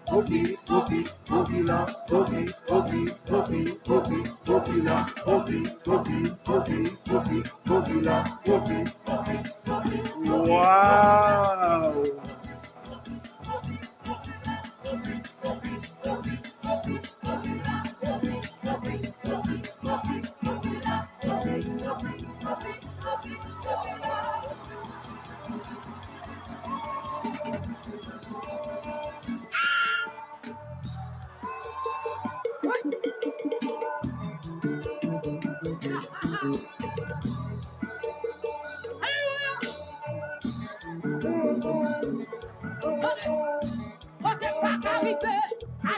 Speaker 2: Obi, Obi, Obi là, Obi, Obi, Obi, Obi, Obi là, Obi, Obi, Obi, Obi, Obi là, Obi, Obi, Obi. Wow.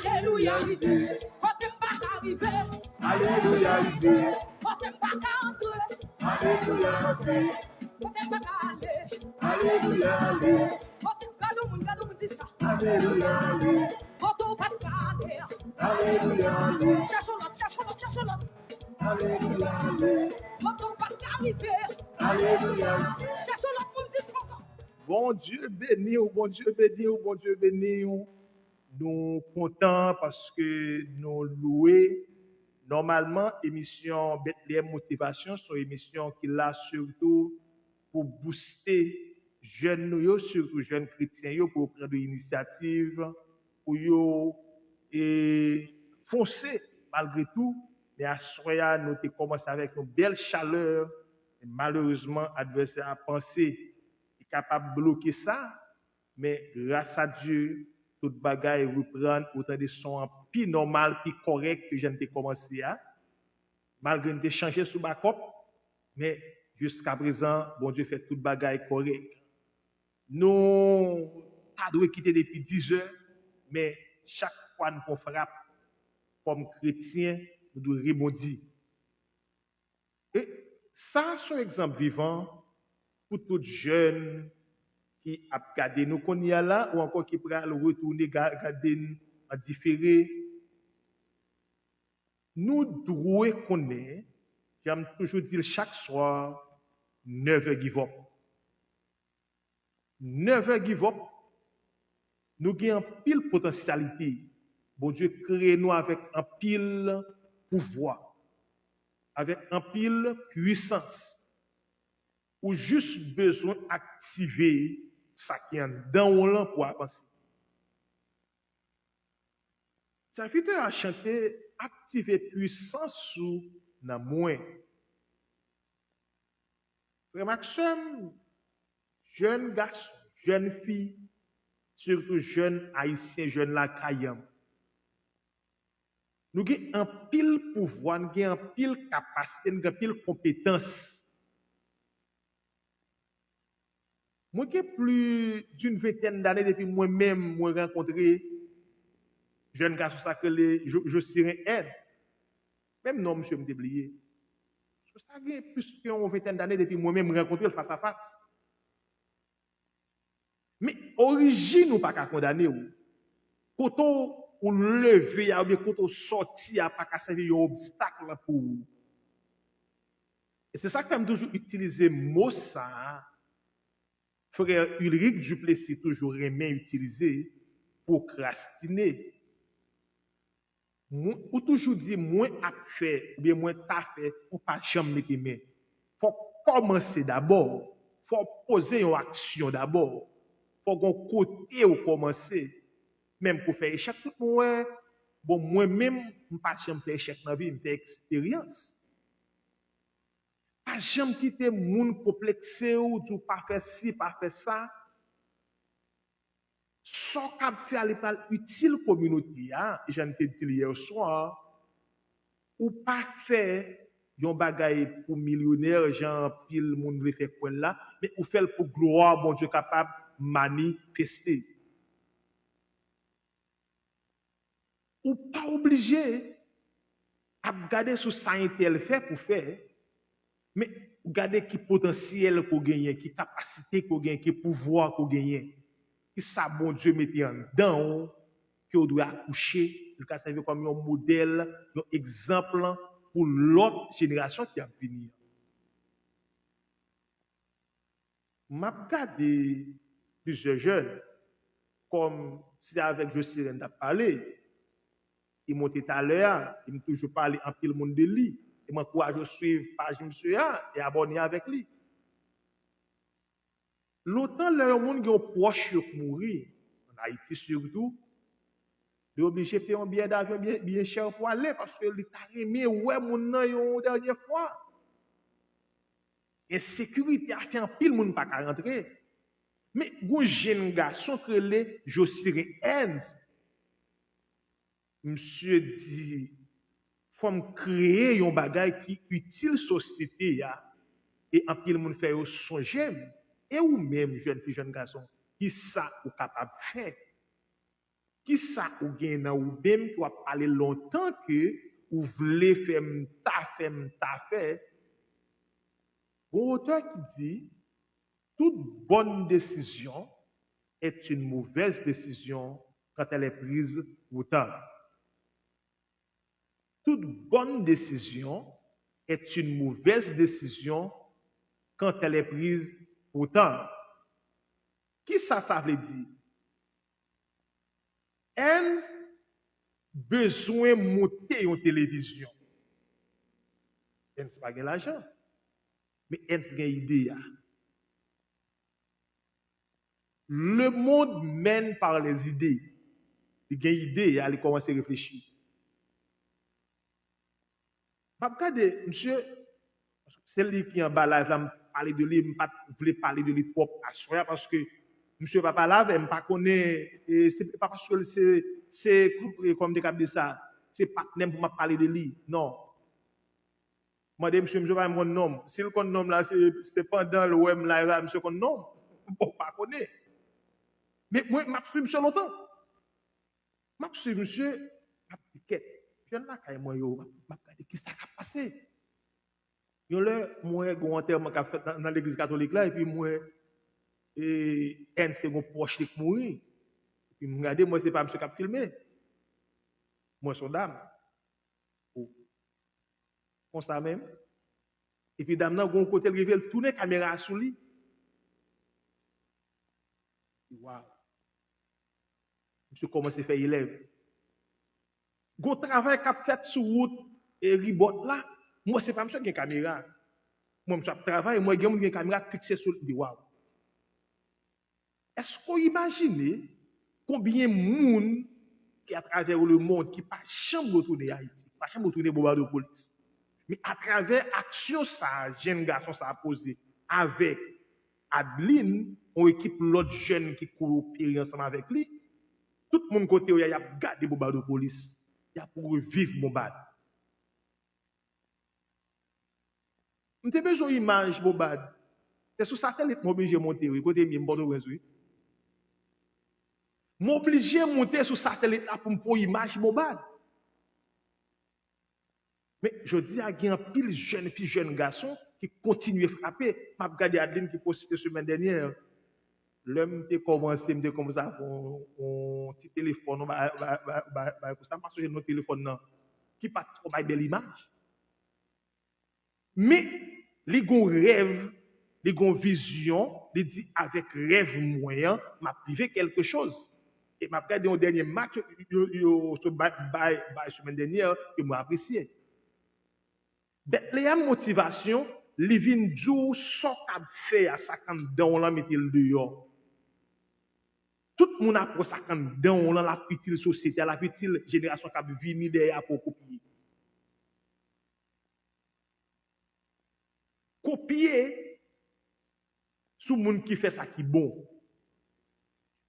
Speaker 3: Alléluia, arrivé. Quand t'es pas arrivé,
Speaker 2: Alléluia, arrivé.
Speaker 3: quand t'es pas entré,
Speaker 2: Alléluia, arrivé.
Speaker 3: quand t'es pas allé,
Speaker 2: Alléluia, arrivé.
Speaker 3: quand t'es pas dans mon dit ça,
Speaker 2: Alléluia, arrivé.
Speaker 3: quand t'es pas allé,
Speaker 2: Alléluia, arrivé.
Speaker 3: cherchons l'autre,
Speaker 2: Alléluia, arrivé.
Speaker 3: quand t'es pas arrivé,
Speaker 2: Alléluia, arrivé.
Speaker 3: cherchons l'autre, mon dit ça.
Speaker 2: Bon Dieu béni, ou bon Dieu béni, ou bon Dieu béni. Nous contents parce que nous louons. Normalement, émission Bethléem Motivation, c'est une émission qui l'a surtout pour booster jeunes, nous, surtout jeunes chrétiens, yo, pour prendre l'initiative, pour yo, et foncer malgré tout. Mais à Soya, nous avons commencé avec une belle chaleur. Et malheureusement, l'adversaire a pensé est capable de bloquer ça. Mais grâce à Dieu, toute bagaille reprend autant de son plus normal, plus correct que j'ai commencé à. Malgré que j'ai changé sous backup, mais jusqu'à présent, bon Dieu fait toute bagaille correct. Nous pas dû quitter depuis 10 heures, mais chaque fois nous frappe comme chrétiens, nous devons rebondir. Et ça, c'est un exemple vivant pour tout jeune qui a gardé nous qu'on y a là, ou encore qui pourra le retourner garder en différé. Nous devons connaître, j'aime toujours dire chaque soir, never give up. Never give up. Nous avons un pile potentialité. Bon Dieu crée nous avec un pile pouvoir, avec un pile puissance. Ou juste besoin d'activer ça qui est dans l'an pour avancer. Serviteur a chanté activer puissance sous dans moins. Frère Maxime, jeune garçon, jeune fille, surtout jeune haïtien, jeune lakaïen. Nous avons un pile pouvoir, nous avons un pile capacité, nous avons un pile compétence. Moi, j'ai plus d'une vingtaine d'années depuis moi-même, moi rencontré jeune garçon sacré, je serai aide. Même non, monsieur, me déblié. Ça fait plus qu'une vingtaine d'années depuis moi-même rencontré face à face. Mais origine ou pas qu'à condamner ou. Quand on lever ou bien quand on sorti à pas qu'à servir un obstacle pour vous. Et c'est ça que j'aime toujours utiliser mot ça. Frère Ulrich Duplessis toujours aimé utiliser procrastiner. Ou toujours dire moins à faire ou bien moins à faire ou pas jamais mettre main. Faut commencer d'abord, faut poser une action d'abord. Faut qu'on côté ou commencer même pour faire échec tout moi bon moi même pas jamais faire échec dans vie, me faire expérience. Pas jamais quitter moun complexé ou du pas faire ci, pas faire ça. Sans cap faire les pas utile communauté, j'en ai dit hier soir, ou pas faire yon bagay pour millionnaire, genre pile moun veut faire quoi là, mais ou faire pour gloire, bon Dieu capable manifester. Ou pas obligé à regarder sur ça elle fait pour faire, mais regarder qui potentiel qu'on gagne, qui capacité qu'on gagne, qui pouvoir qu'on gagne, qui ça bon Dieu mette en dedans, que on doit accoucher, il va servir comme un modèle, un exemple pour l'autre génération qui va venir. M'a regardé plusieurs jeunes, comme c'est avec Jocelyne a parlé, il m'a tout à l'heure, il m'a toujours parlé en pile monde de lui. Et m'encourage à suivre page monsieur et abonner avec lui. Longtemps, le monde qui est proche de mourir, en Haïti surtout, il est obligé de payer un billet d'avion bien cher pour aller parce que l'État aimé, ouais, mon nom, une dernière fois. Et sécurité a fait un pile monde pas rentrer. Mais un jeune garçon que les Josiré Enz, monsieur dit, faut créer un bagage qui utile société et en pile monde fait songer et ou même jeune garçon qui ça ou capable faire qui ça ou gagne ou même qui va parler longtemps que ou voulez faire ta fait un auteur qui dit toute bonne décision est une mauvaise décision quand elle est prise pour tard. Toute bonne décision est une mauvaise décision quand elle est prise pour tard. Qui ça veut dire? Enz besoin de monter une télévision. Enz n'a pas l'argent. Mais Enz a une idée. Le monde mène par les idées. Il a une idée, il commence à réfléchir. Regardez, monsieur, c'est lui qui est en bas là, je vais parler de lui, je ne voulais pas parler de lui trop à soi parce que monsieur papa là, je ne pas connaître, c'est pas parce que c'est comme des cap de ça, c'est pas même pour parler de lui, non. Moi, je monsieur, pas mon nom. Si le nom là, c'est pendant le web là, monsieur qu'on nom, on pas connaître. Mais moi, je suis monsieur longtemps. Je suis monsieur, je je ne sais pas, moi, je qui ça a passé. Yo là, moi, j'ai un enterrement qu'a fait dans l'église catholique là, et puis moi, et c'est mon proche qui est mort. Et puis, regardez, moi, c'est pas monsieur qui a filmé. Moi, son dame. Comme ça même. Et puis, dame, dans un côté, elle révèle tourner la caméra sur lui. Waouh. Monsieur commence à faire élève. Gon travail qu'a fait sur route et ribot là, moi c'est pas monsieur qui a caméra. Moi je travaille, moi j'ai une caméra fixée sur le waouh. Est-ce qu'on imagine combien de monde qui à travers le monde qui pas jamais retourner Haïti, pas jamais retourner Bobado de police. Mais à travers action ça jeune garçon ça a posé avec Adeline, on équipe l'autre jeune qui coopère ensemble avec lui. Tout le monde côté il a gardé Bobado de police. Il y a pour revivre Bobad. Nous avons besoin d'image Bobad. C'est sur satellite que je monter, côté de Bordeaux. Je obligé de monter sur satellite pour me prendre image Bobad. Mais je dis à un pile jeune fille, jeune garçon qui continue à frapper. Je regarde Adeline qui postait la semaine dernière. L'homme a commencé comme ça pour un petit téléphone, parce que j'ai notre téléphone qui pas trop belle image. Mais les gon rêve, les gon vision, les dit avec rêve moyen, m'a privé quelque chose. Et m'a regardé un dernier match la semaine dernière que m'a apprécié. Les motivation, les vins du so qu'a fait à ça quand dans la mettre le dehors. Tout le monde a pour ça quand dans la petite société, la petite génération qui a venir derrière pour copier. copier sous monde qui fait ça qui bon.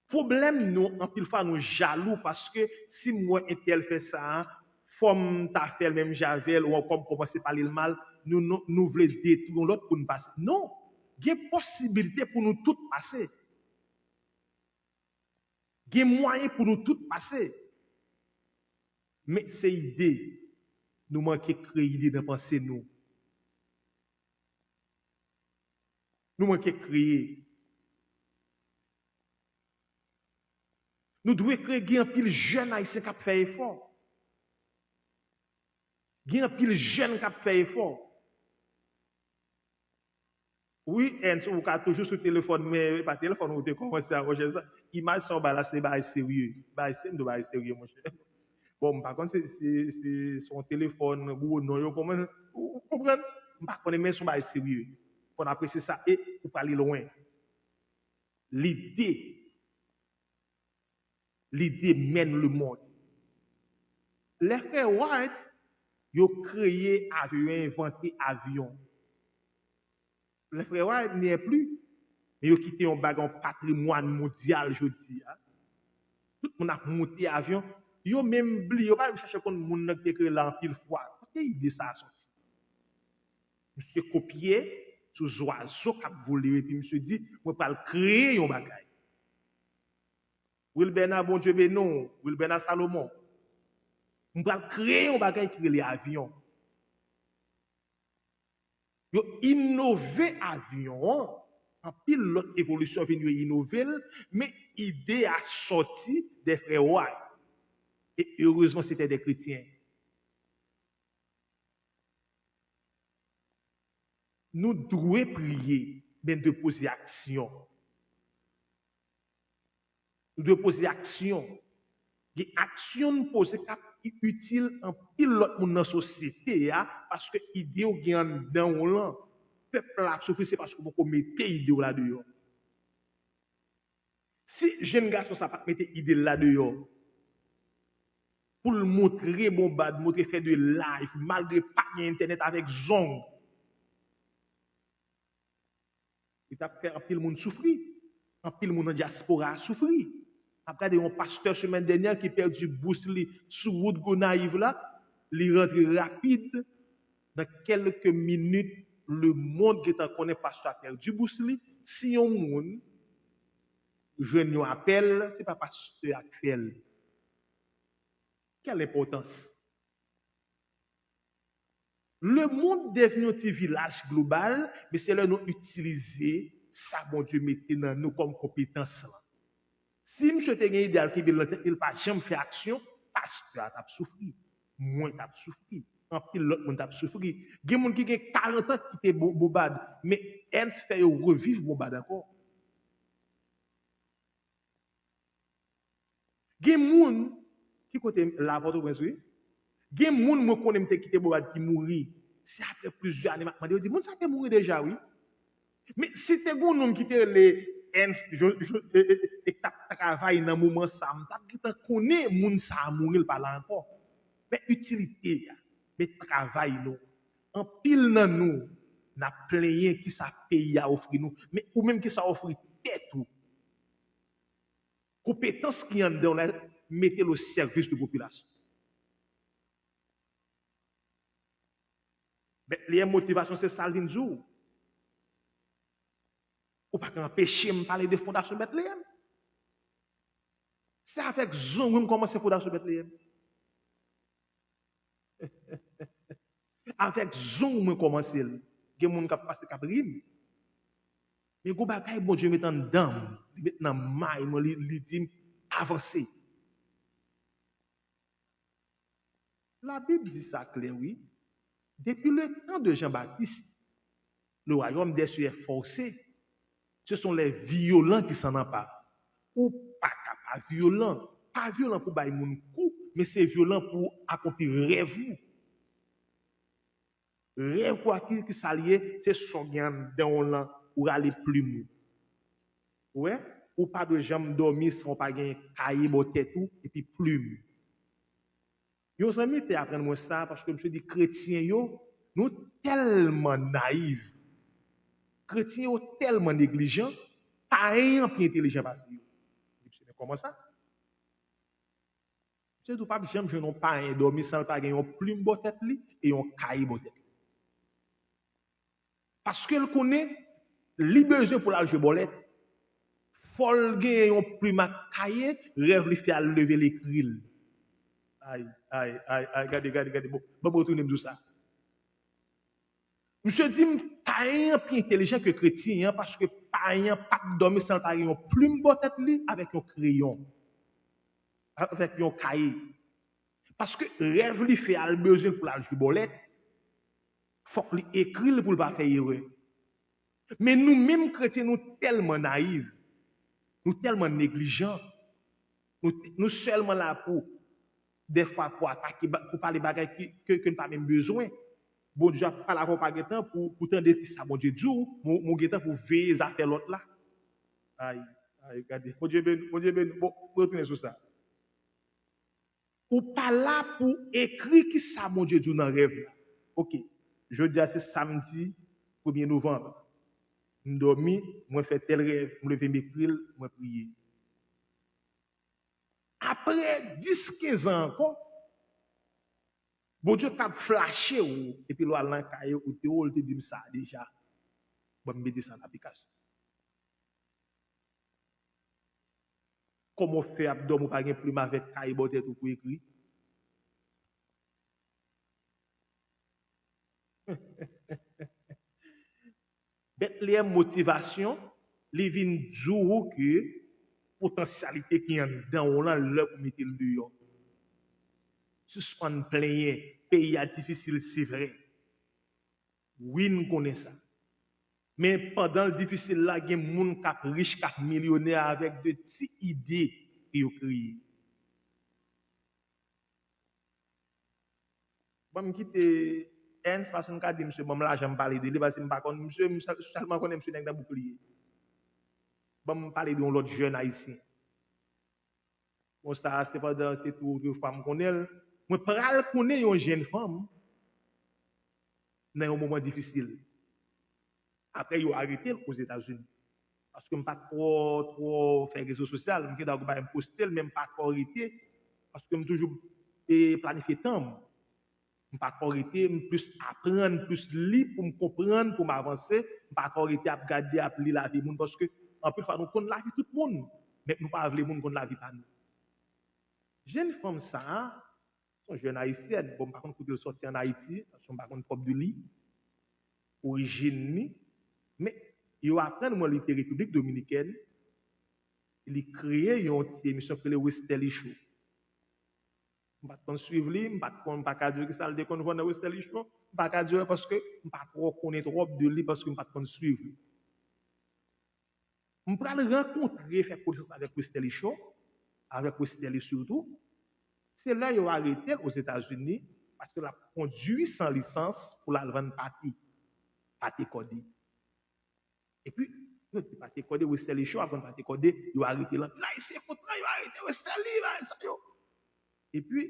Speaker 2: Problème nous en pile fois nous jaloux parce que si moi et tel fait ça, forme t'a fait même javel ou comme commencer par le mal, nous voulons détruire l'autre pour nous passer. Non, il y a possibilité pour nous tous passer. Il y a moyen pour nous tous passer. Mais c'est idée, nous manquons créer idée de penser nous. Nous manquons créer. Nous devons créer un pile jeune haïtien qui fait effort. Il y a un pile jeune qui fait effort. Oui, vous avez toujours sur le téléphone, mais pas téléphone, vous avez commencé à rechercher ça. Image sont là, c'est pas sérieux. C'est pas sérieux, mon cher. Bon, par contre, c'est son téléphone, ou non, vous comprenez? Par contre, mais sont pas sérieux. Il faut apprécier ça et pour pas aller loin. L'idée mène le monde. Les frères White, ils ont créé avion, inventé avion. Les frères White n'y est plus, mais ils ont quitté un patrimoine mondial, je dis. Tout le monde a monté avion. Ils ont même oublié, ils ont pas cherché contre le monde qui a créé l'empile fois. Parce que l'idée ça a sorti. Monsieur copié sous oiseau qui a volé, et puis monsieur dit, on va créer un bagage. Will Bernard, bon Dieu, mais non. Will Bernard Salomon. On va créer un bagage qui est l'avion. Ils ont innové l'avion. En pile, l'autre évolution vient innover, mais l'idée a sorti des frères White. Et heureusement, c'était des chrétiens. Nous devons prier, mais de poser action. Nous devons poser action. Les actions nous poser utile en pile l'autre dans la société parce que l'idée qui est dans le peuple a souffert, c'est parce que vous mettez l'idée là-dedans. Si jeune garçon ça pas mettre l'idée là-dedans, pour le montrer bombade, montrer faire de live, malgré pas internet avec zong, il t'a fait un pile monde souffrir, un pile monde en diaspora souffrir. Après, il y a un pasteur semaine dernière qui perd du bourse sous route Gonaïve là, il rentre rapide. Dans quelques minutes, le monde qui est connaît pasteur a perdu bourse. Si on monde, je nous appelle, ce n'est pas pasteur actuel. Quelle importance? Le monde est devenu un petit village global, mais c'est là nous utiliser ça, bon Dieu, mettez dans nous comme compétence. Si monsieur te gen idéal qui il pas jamais fait action, pasteur t'a souffri, moi t'a souffri, en pile l'autre monde t'a souffri. Gen moun qui gen 40 ans qui te bobade, mais elle fait revivre bobade encore. Gen moun qui côté la porte prince oui. Gen moun me connaît me quitter bobade qui mouri. C'est après plusieurs années m'a dit moun ça te mouri déjà oui. Mais si te gon nom qui te les et travail dans moment ça m'ta connaît moun ça mourir par là encore mais utilité mais travail nous en pile dans nous n'a plein qui ça pays à offrir nous mais ou même qui ça offrir tête tout compétence qui en dedans mettez le service de population mais les motivations c'est ça l'injou ou pas empêcher me parler de fondation Bethléem. C'est avec Zon que je commence à fondation Bethléem. Avec Zon que je commence. Il y a des gens qui passent par rime. Mais go bagay bon Dieu met en dame, met dans maille, il dit avancer. La Bible dit ça clair oui. Depuis le temps de Jean-Baptiste, le royaume des cieux est forcé. Ce sont les violents qui s'en emparent. Ou pas violent. Pas violent pour bailler mon coup, mais c'est violent pour accomplir rêve. Rêve quoi qui s'allie, c'est son gain dans l'an pour aller plus mou. Ouais, ou pas de jambes dormir sans pas gagner cahier botte tout et puis plume. Yo amis te apprendre moi ça parce que je dis chrétien yo, nous tellement naïfs. chrétiens sont tellement négligents, pas un plus intelligent parce que mais comment ça? C'est tout pas jamais je n'ai pas un dormi sans pas gagner une plume botte tête li et un cahier botte tête. Parce qu'elle connaît les besoins pour la jouer bolette. Faut gagner un plume à cahier, rêve lui faire lever l'écrit. Aïe, regardez, bon, retourner me ça. Monsieur dit, pas un plus intelligent que chrétien, parce que pas un pas dormir sans pas gagner un plume botte tête li avec un crayon, avec un cahier. Parce que rêve lui fait le besoin pour la jouer bolette. Faut qu'il écrit pour ne pas faire erreur. Mais nous-mêmes, chrétiens, nous tellement naïfs, nous tellement négligents, nous seulement là pour, des fois, pour attaquer, pour parler de bagages que nous n'avons pas même besoin. Bon Dieu, pas la pas de temps pour tendre ça, bon Dieu, mon temps pour veiller les affaires l'autre là. Aïe, regardez, bon Dieu, bon, retournez sur ça. Ou pas là pour écrire qui ça, mon Dieu, dans le rêve là. Ok, je dis c'est samedi 1er novembre. Je dormi, je fais tel rêve, je lever m'écrire, je prier. Après 10-15 ans encore, bon Dieu t'a flashé et puis là dans cahier ou théo te dit ça déjà. Bon me mettre ça en application. Comment faire abdomen ou pas gain plume avec cahier botte tout pour écrire? Bethléem motivation, les vins djourou que potentialité qui en dedans on là pour mettre le dehors. Suspend plein pays a difficile c'est vrai. Oui, nous connaissons ça. Mais pendant le difficile là, il y a des gens qui sont riches, qui sont millionnaires avec de petites idées qui ont créé. Bon, je quitte Ernst parce que je dis monsieur, bon là j'aime parler de lui parce que je ne connais monsieur, seulement connais monsieur dans bouclier. Bon, je parler de l'autre jeune haïtien. Bon ça c'est pas dans c'est tout de femme connaît. Moi pral connaît une jeune femme dans un moment difficile. Après, ils ont arrêté aux États-Unis. Parce que je ne pas trop faire réseaux sociaux, je ne pas poster, même pas arrêter. Parce que je toujours planifié temps. Je ne pas arrêter, plus apprendre, plus lire pour me comprendre, pour m'avancer. Je ne pas arrêter à regarder, à lire la vie. Parce que, en plus, nous connaissons la vie de tout le monde. Mais nous ne pas les gens la vie pas nous. Jeune femme, ça, son jeune haïtienne, bon, par contre, quand elle sortit en Haïti, parce que par contre, propre de lit, origine, mais ils apprennent moi la République dominicaine, ils créent une émission que le Westerly Show. Je ne vais pas suivre lui, je ne vais pas dire que ça le déconne dans Westerly Show, je ne vais pas dire parce que je ne vais pas connaître trop de lui parce que je ne vais pas suivre. Je vais rencontrer, faire connaissance avec Westerly Show, avec Westerly surtout. C'est là qu'ils ont arrêté aux États-Unis parce que la conduit sans licence pour la vendre partie codée. Et puis, nous avons parti coder Westerly Show, avant de partir coder, ils ont arrêté là. Là, ici, il faut ils ont arrêté Westerly, là, et puis,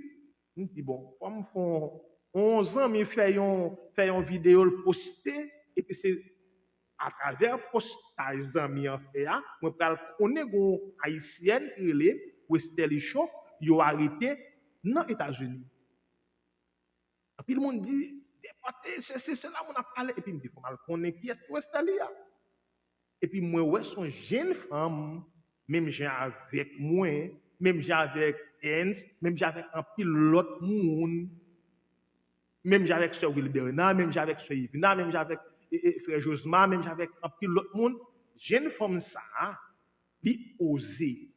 Speaker 2: nous dit bon, comme font 11 ans, mais fait une vidéo le poster, et puis c'est à travers le postage d'amis en fait, on connaît une haïtienne qui est Westerly Show, ils ont arrêté dans les États-Unis. Et puis le monde dit, déporté, c'est cela, on a parlé, et puis il me dit, il faut mal connaître qui est Westerly. Et puis moi, ouais, son jeune femme, même j'ai avec moi, même j'ai avec Ernst, même j'ai avec un pilote monde, même j'ai avec Sœur Wilberna, même j'ai avec Sœur Yvina, même j'ai avec Frère Josma, même j'ai avec un pilote monde. Jeune femme ça, il osé,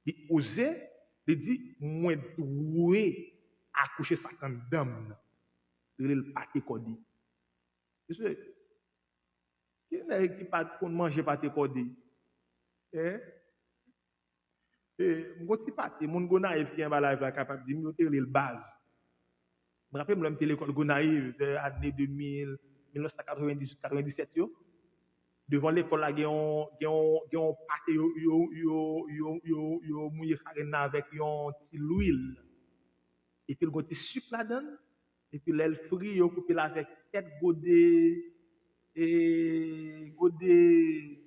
Speaker 2: il dit, moi doué accoucher ça comme dame, il le paquet codé. Qui n'est qui pas qu'on mange pas tes codé? Hein? Mon petit pâté, mon gonaïf qui est en live capable de dire le base. Je me rappelle moi l'école gonaïf année 2000 1998-97 devant l'école là yon pâté yo mouillé farine avec yon petit l'huile. Et puis le petit sucre là-dedans et puis l'aile frit yo coupé là avec tête godé et godé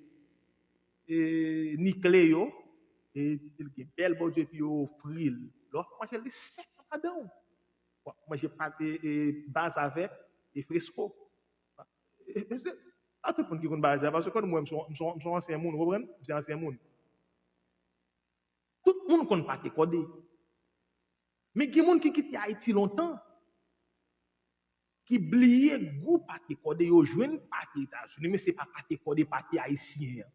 Speaker 2: et nickelé yo et il gen bel bon Dieu puis yo fril. Là, moi j'ai les sec là-dedans. Moi j'ai pas de base avec et fresco. Parce que pas tout le monde qui connaît base parce que quand moi je suis ancien monde, vous comprenez? Je suis ancien monde. Tout le monde connaît pas te codé. Mais il y a des gens qui quittent Haïti longtemps qui oublient goût pâté codé yo joine pâté États-Unis mais c'est pas pâté codé pâté haïtien.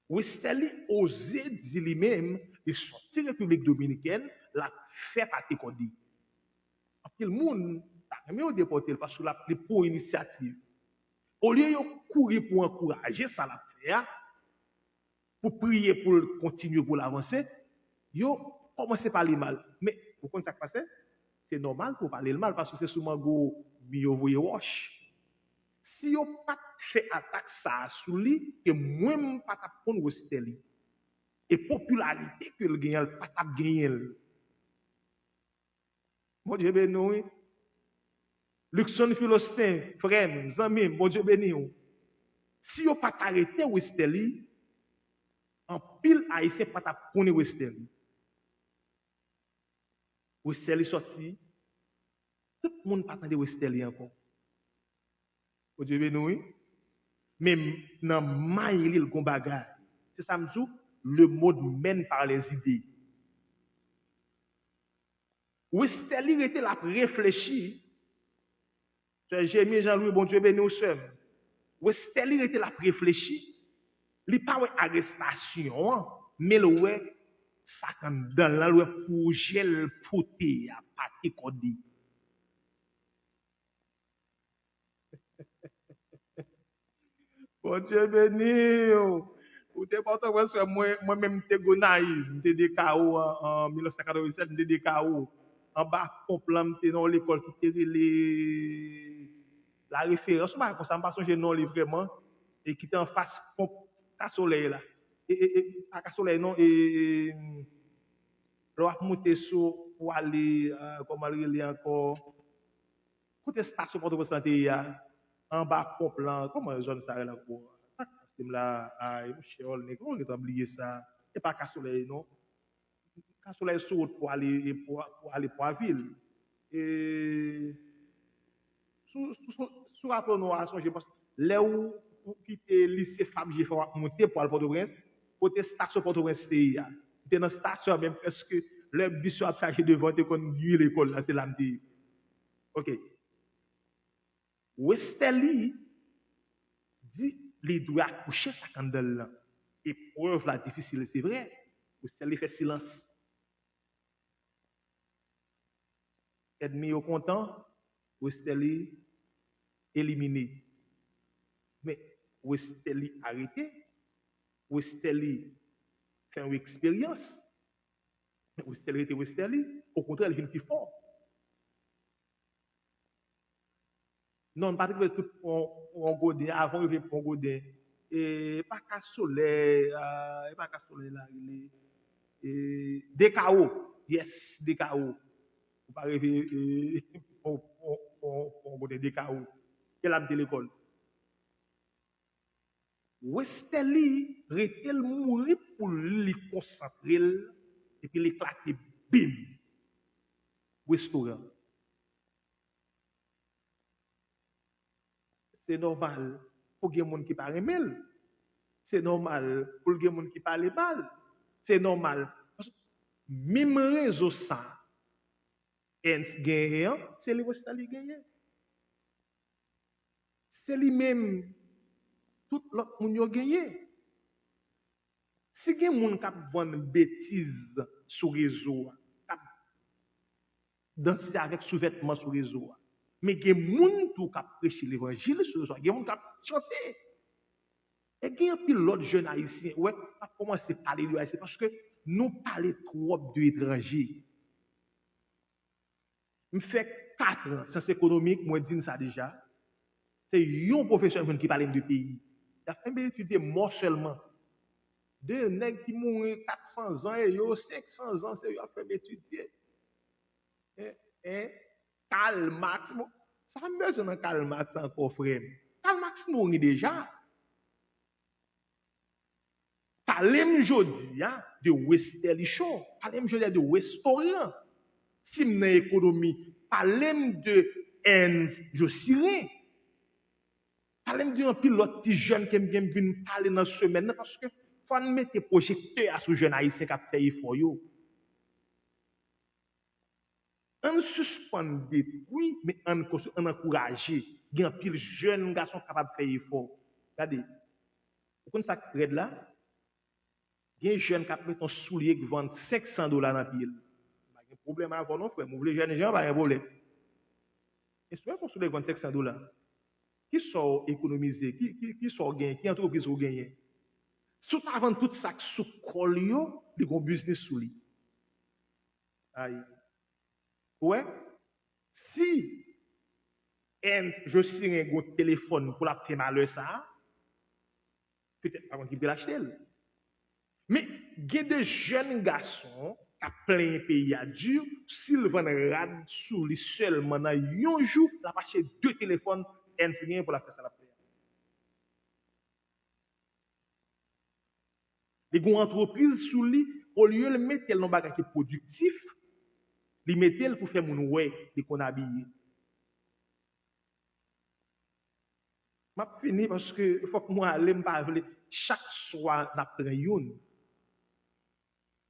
Speaker 2: Westerly osé dire lui-même il sorti République dominicaine la fait pâté codé. Après le monde a même déporté parce que la pris pour initiative. Au lieu de courir pour encourager ça la faire pour prier pour continuer pour l'avancer, yo commencé par parler mal. Mais vous comprenez ça qui passe? C'est normal pour parler le mal parce que c'est souvent go bio voye wash. Si yo pas fait attaque ça sous lui que moi même pas t'a prendre Westerly et popularité que le gagne pas t'a gagner. Mon Dieu béni. Luxon Philostin, frère, zami, mon Dieu béni. Si yo pas arrêté Westerly en pile haïtien pas t'a prendre Westerly. Westerly sorti, tout le monde pas attendre Westerly encore. Mon Dieu béni. Même dans maïli le gon bagay. C'est ça me dit, le monde mène par les idées. Westerly était là pour réfléchir. J'ai mis Jean-Louis, bon Dieu béni ou seul. Westerly était là pour réfléchir. Il n'y a pas d'arrestation, mais le ouais, ça dans la loi pour gel poté à pâté codé. Bon Dieu béni. Ou t'es pas parce que moi-même t'es naïf, t'es des KO en 1987, t'es des KO. En bas, pompe t'es dans l'école qui t'es la référence, comme ça, je ne sais non vraiment, et qui t'es en face pompe soleil là. Et pas soleil non, et l'on monter sur pour aller, comment aller encore, côté station pour te en bas pompe là, comment zone ça là pour là, Michel, on est oublié ça. Et pas qu'à soleil, non. Qu'à soleil saute pour aller pour la ville. Et sous rapport nous à je pense là où quitter lycée Fab j'ai fait monter pour aller Port-au-Prince, côté station Port-au-Prince c'était dans station même parce que le bus a chargé devant te conduire l'école là c'est là me OK. Westerly dit il doit accoucher sa candele là. Épreuve là difficile, c'est vrai. Westerly fait silence. Ennemi au content, Westerly éliminé. Mais Westerly arrêté, Westerly fait une expérience. Westerly était Westerly, au contraire, il vient plus fort. Non, pas que tout on godin avant il vient pour godin. Et pas qu'à soleil, pas qu'à soleil là, et DKO, yes, DKO. Vous pas rêver on godin DKO. Quelle âme de l'école? Westerly rete mourir pour lui concentrer et puis l'éclater bim. Restaurant. C'est normal pour les gens qui parlent mal. C'est normal pour les gens qui parlent mal. C'est normal. Même réseau ça, gagnant, c'est le Westerly gagnant. C'est lui-même, tout l'autre monde a gagné. Si il y a des gens qui vendent des bêtises sur le réseau, qui dansent avec sous-vêtements sur le réseau, mais il y a des gens qui prêchent l'évangile sur le réseau, il y a des gens qui chantent. Et il y a un l'autre jeune haïtien, ouais, pas commencer à parler de haïtien parce que nous parlons trop d'étrangers. Je fais 4 ans, sciences économiques, moi je dis ça déjà. C'est un professeur qui parle du pays. Il a fait étudier morcellement. 2 nègres qui mourent 400 ans et 500 ans, c'est a fait étudier. Karl Marx, Ça me besoin de Karl Marx encore, frère. Karl Marx mourit déjà. Parlez-moi aujourd'hui de Westerly Shaw. Parlez-moi aujourd'hui de restaurant. Si vous avez économie, parlez-moi de Ernst Jossirin. Parlez-moi d'un pilote petit jeune qui vient parler dans la semaine parce que faut mettre des projecteurs à ce jeune haïtien qui a fait effort. On suspend détruit, mais on encourage. Il y a un pile jeune garçon capable de faire effort. Regardez, vous connaissez ça qui là? Il y a un jeune qui a mis un soulier qui vend $500 dans la pile. Pas de problème avant, non, frère. Vous voulez jeune gens, pas de problème. Et si vous soulier vend $500, qui sont économisés, qui sont gagnés, qui entreprise sont gagnés? Si vous avez tout ça sous col, il y a un business sous lui. Aïe. Ouais. Si je suis un téléphone pour la faire malheur ça, peut-être pas qu'il peut l'acheter. Mais il y a des jeunes garçons qui ont plein pays à dur, s'ils vendent rad sous lui seulement dans un jour, il a acheté 2 téléphones et pour la faire ça la prière. Les grandes entreprises sous lui, au lieu de mettre dans un bagage productif, ils mettent pour faire mon ouais, les qu'on habillé. Je fini parce que faut que moi aller me parler chaque soir d'après une.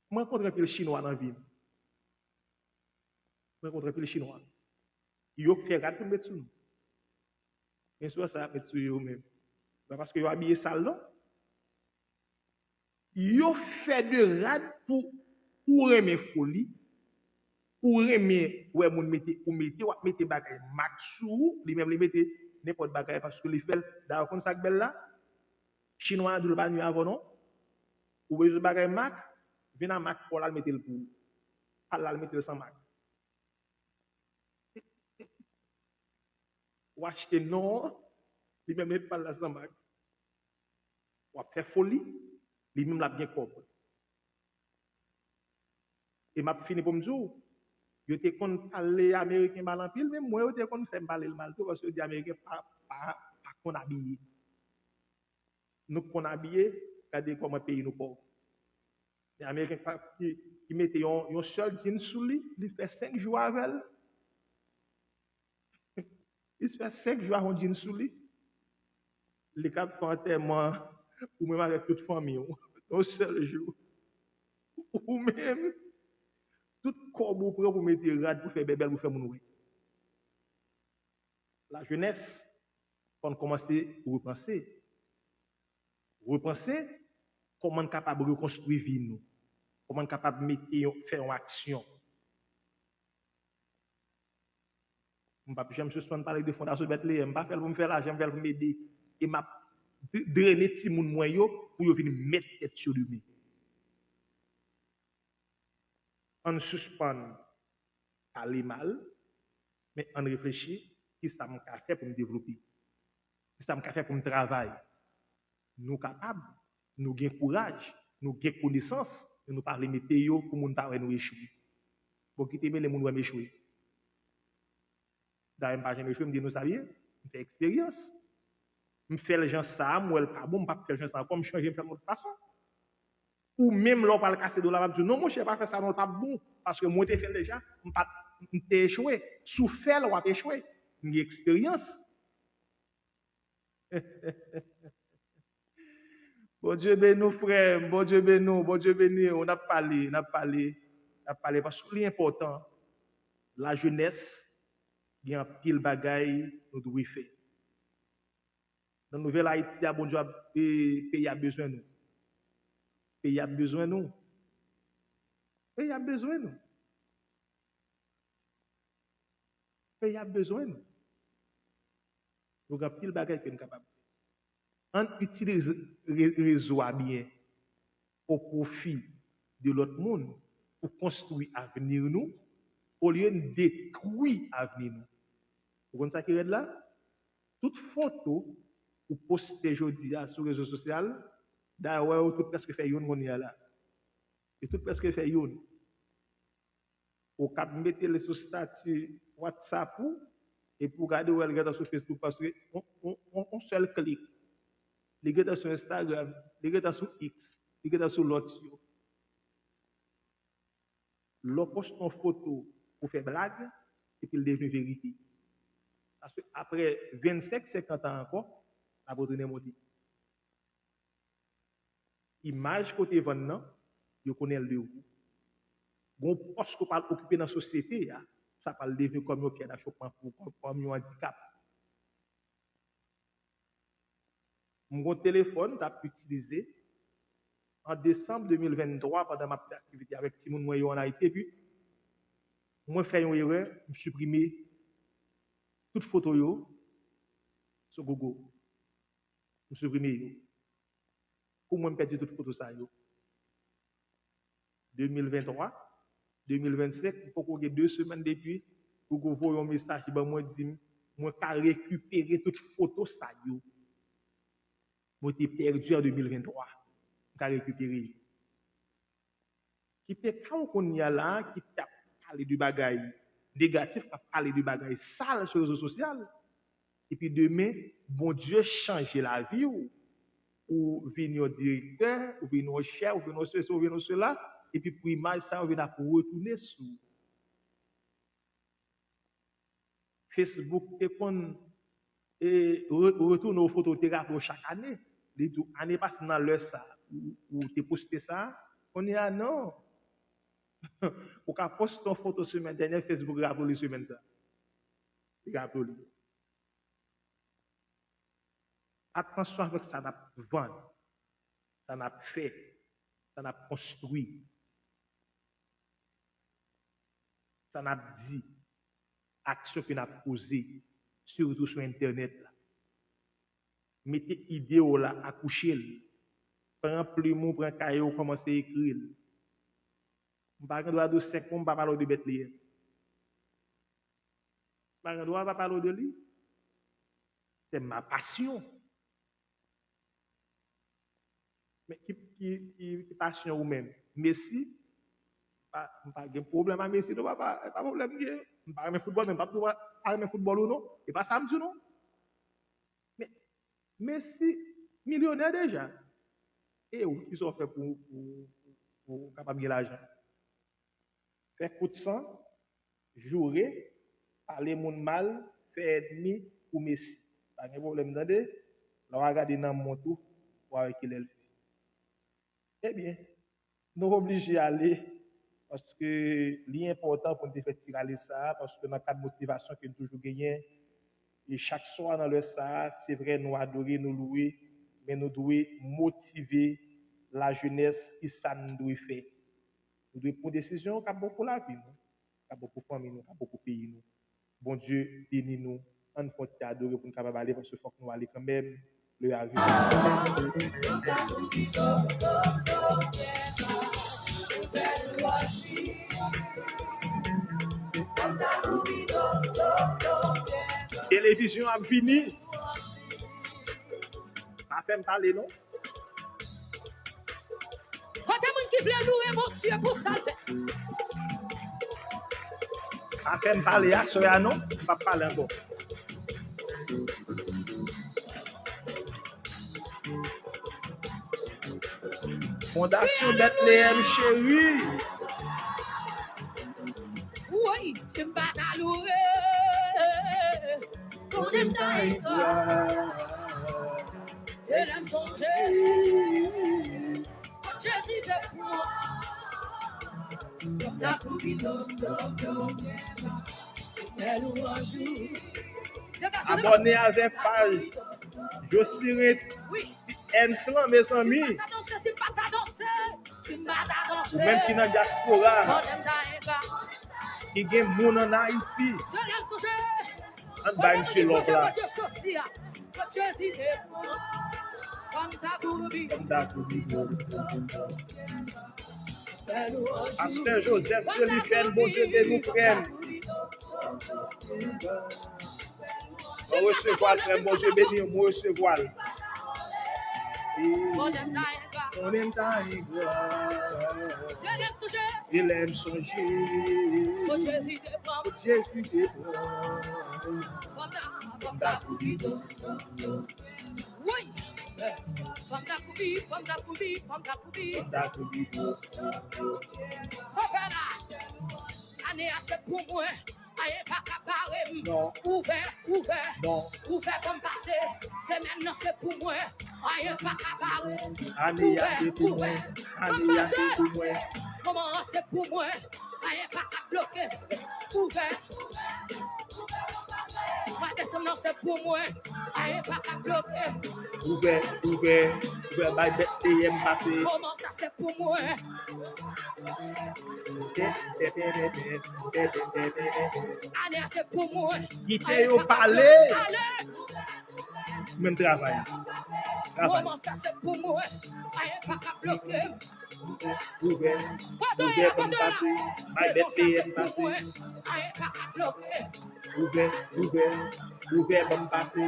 Speaker 2: Moi rencontre un peu le chinois dans la vie. Je rencontre un peu le chinois. Ils fait rad pour mettre sur nous. Bien sûr ça mettre sur eux même. Parce que ils habillé sale là. Ils fait de rad pour aimer folie. Pour aimer ouais moun mettez bagay max sou, lui même li mettez n'importe bagay parce que li fait dans comme ça belle là. Chinois de pas nuit avant non. Ou besoin bagay mac, vient à mac pour la mettre le pour. Pas la mettre sans mac. Ou acheter non, lui même mettre pas la sans mac. Ou faire folie, lui même la bien comprendre. Et m'a fini pour me dire yo te kon parler américain mal en pile même moi yo te kon faire parler le mal tout parce que les américains pas qu'on habillé nous qu'on habillé regardez comment pays nous pauvre les américains qui mettaient un seul jean sous lui il fait 5 jours avec il fait 5 jours avec un jean sous lui les cap enterrement ou même avec toute famille un seul jour ou même tout corps pour mettre rad pour faire bébé pour faire mon. La jeunesse on commencer à repenser comment capable de reconstruire vie nous, comment capable de faire une action. Je ne vais pas suspendre parler de fondation de Bethléem, je ne vais pas faire pour me faire l'argent, je vais faire m'aider et m'a drainer ti moun mwen yo pour yo venir mettre tête sur lui. On suspend parler mal, mais on réfléchit qui ça m'a fait pour me développer, qui ça m'a fait pour me travailler. Nous capables, nous gain courage, nous gain connaissance, et nous parler météo pour moun pas nous échouer. Pour quitter les moun va échouer. D'ailleurs, pas jamais échouer, me dit nous saviez, on fait expérience. Me fait les gens ça, moi pas bon, pas faire les gens ça comme changer faire notre façon. Ou même là pas le casser de la map, non mon cher pas faire ça non pas bon parce que moi t'ai fait déjà, pas t'ai échoué, sous faire ou échoué. Une expérience. Bon Dieu béni nous frères, bon Dieu béni, on a parlé parce que l'important, la jeunesse, il y a un pile bagaille nous devons faire. Dans la nouvelle Haïti, bon Dieu, pays a besoin de nous. Pays a besoin de nous. Pays a besoin de nous. Pays a besoin de nous. Donc, il y a pile bagaille que nous sommes capables. On utilise le réseau bien au profit de l'autre monde pour construire l'avenir nous, au lieu de détruire l'avenir nous. Vous comprenez ça qui est là? Toute photo ou poster aujourd'hui sur les réseaux sociaux, d'ailleurs, tout presque fait yon qu'on y a là. Et tout presque fait yon. Au cap mettre les sous statut WhatsApp Et pour regarder où elle regarde sur Facebook, parce que on seul clic. Les regarde sur Instagram, les regarde sur X, les regarde sur l'autre. L'on poste une photo pour faire blague, et puis il devient vérité. Parce qu'après 25-50 ans encore, la retourne monter. Image côté vendant, vous connaissez le vous. Bon poste qu'on parle occuper dans la société, ça parle devenir comme un pied d'achoppement comme un handicap. Mon téléphone, tu as utilisé en décembre 2023 pendant ma activité avec Timon Moyo en Haïti. Puis, moi, j'ai fait une erreur, je supprimer toutes les photos sur Google. Je supprimer. Pour moi, je perds toutes les photos. 2023. 2025, il faut qu'on ait 2 semaines depuis, pour qu'on voit un message qui moi dit, moi, je récupérer toutes les photos. Moi, j'ai perdu en 2023. Je récupérer. Qui était quand on y a là, qui t'a parlé du bagage négatif, qui a parlé du bagage sale sur les réseaux sociaux. Et puis demain, bon Dieu change la vie ou venir au directeur, ou venir au chef, ou venir au ceci, ou venir au cela. Et puis pour image ça, on vient pour retourner sur Facebook, et retourne aux photothérapeutes chaque année. Les deux années passées dans l'heure ça, ou tu posté ça, on est à non. Ou qu'à poster ton photo semaine dernière, Facebook rappelle les semaines ça. Rappelle. Attention avec ça, n'a vendre, ça n'a fait, ça n'a construit. Ça n'a dit, action que n'a posée, surtout sur Internet. Là. Mettez idéo là, accouchez. Prends plumeau, prends caillou, commencez à écrire. Je ne dois pas de 5 mois, je ne pas parler de Bethléem. Je ne dois pas parler de lui. C'est ma passion. Mais qui passion ou même? Messi, je n'ai pas de problème avec Messi, pas de problème. Je n'ai pas de football, mais je n'ai pas de football ou non. Et pas ça, je non. Mais Messi, millionnaire déjà. Et où ils ont fait pour capable de l'argent? Faire coup de sang, jouer, parler mon mal, faire ennemi pour Messi. Pas de problème, attendez. On va regarder dans mon tour pour voir qui est le fait. Eh bien, nous sommes obligés d'aller parce que l'important pour nous faire tirer ça, parce que dans le cadre de motivation que nous toujours gagné, et chaque soir dans le ça, c'est vrai, nous adorer, nous louer, mais nous devons motiver la jeunesse qui ça nous doit faire. Nous devons prendre des décisions qui ont beaucoup la vie, qui ont beaucoup de famille, qui ont beaucoup de pays. Nous. Bon Dieu, bénis nous, on faut adorer pour nous capable aller parce qu'il faut que nous allions quand même le avis. Télévision a fini. Ça fait me parler, non?
Speaker 4: Quand quelqu'un qui veut louer mon Dieu pour ça.
Speaker 2: Ça fait me parler à ce non? Je ne vais pas parler encore. Fondation Bethléem chérie.
Speaker 4: Oui, c'est un bataloué. Ton aime c'est l'âme songée. Quand Jésus te prend, comme la couille
Speaker 2: Abonnez avec page Josiret Enslan, mes amis. Ou même qui dans la diaspora, qui gagne moun en Haïti. On va chez l'autre là. Pasteur Joseph Jolifène, bon Dieu de nous frères. On recevoir frère, bon Dieu béni, on recevoir. on aime ta gloire.
Speaker 3: Je l'aime songer.
Speaker 2: Il aime songer.
Speaker 3: Oh Jésus te prend.
Speaker 2: Oh, Jésus te prend.
Speaker 3: Fanda kubido. Oui. Fanda kubi.
Speaker 2: Ta coupe.
Speaker 3: Sofela. Année assez pour moi. Aïe pas caparé.
Speaker 2: Non.
Speaker 3: Ouvert.
Speaker 2: Non.
Speaker 3: Ouvert comme passé. C'est maintenant c'est pour moi. Aïe pas caparé.
Speaker 2: Année assez pour moi. Année assez pour moi.
Speaker 3: Comment c'est pour moi? Aïe pas bloqué. Ouvert. Pas descendre c'est pour moi. Aïe pas bloqué.
Speaker 2: Ouvert, by Bethlehem passé.
Speaker 3: Comment ça c'est pour moi? Allez, c'est pour moi.
Speaker 2: Quittez au palais.
Speaker 3: Allez.
Speaker 2: Même travail.
Speaker 3: Comment ça c'est pour moi? Aïe pas bloqué.
Speaker 2: Ouvert, comme passé. By Bethlehem passé.
Speaker 3: Aïe pas bloqué.
Speaker 2: Ouvert, comme passé.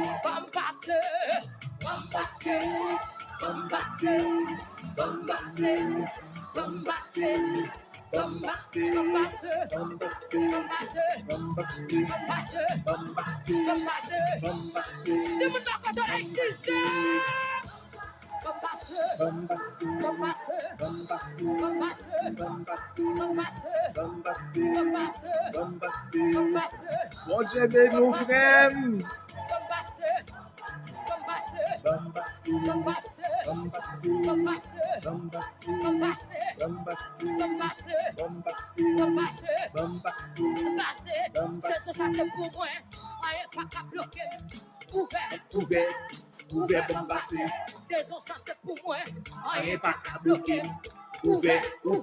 Speaker 2: Mon Dieu, mais nous frères. Ouvert, bon passé.
Speaker 3: Saison ça c'est pour moi.
Speaker 2: Rien pas à bloquer. Ouvert, bon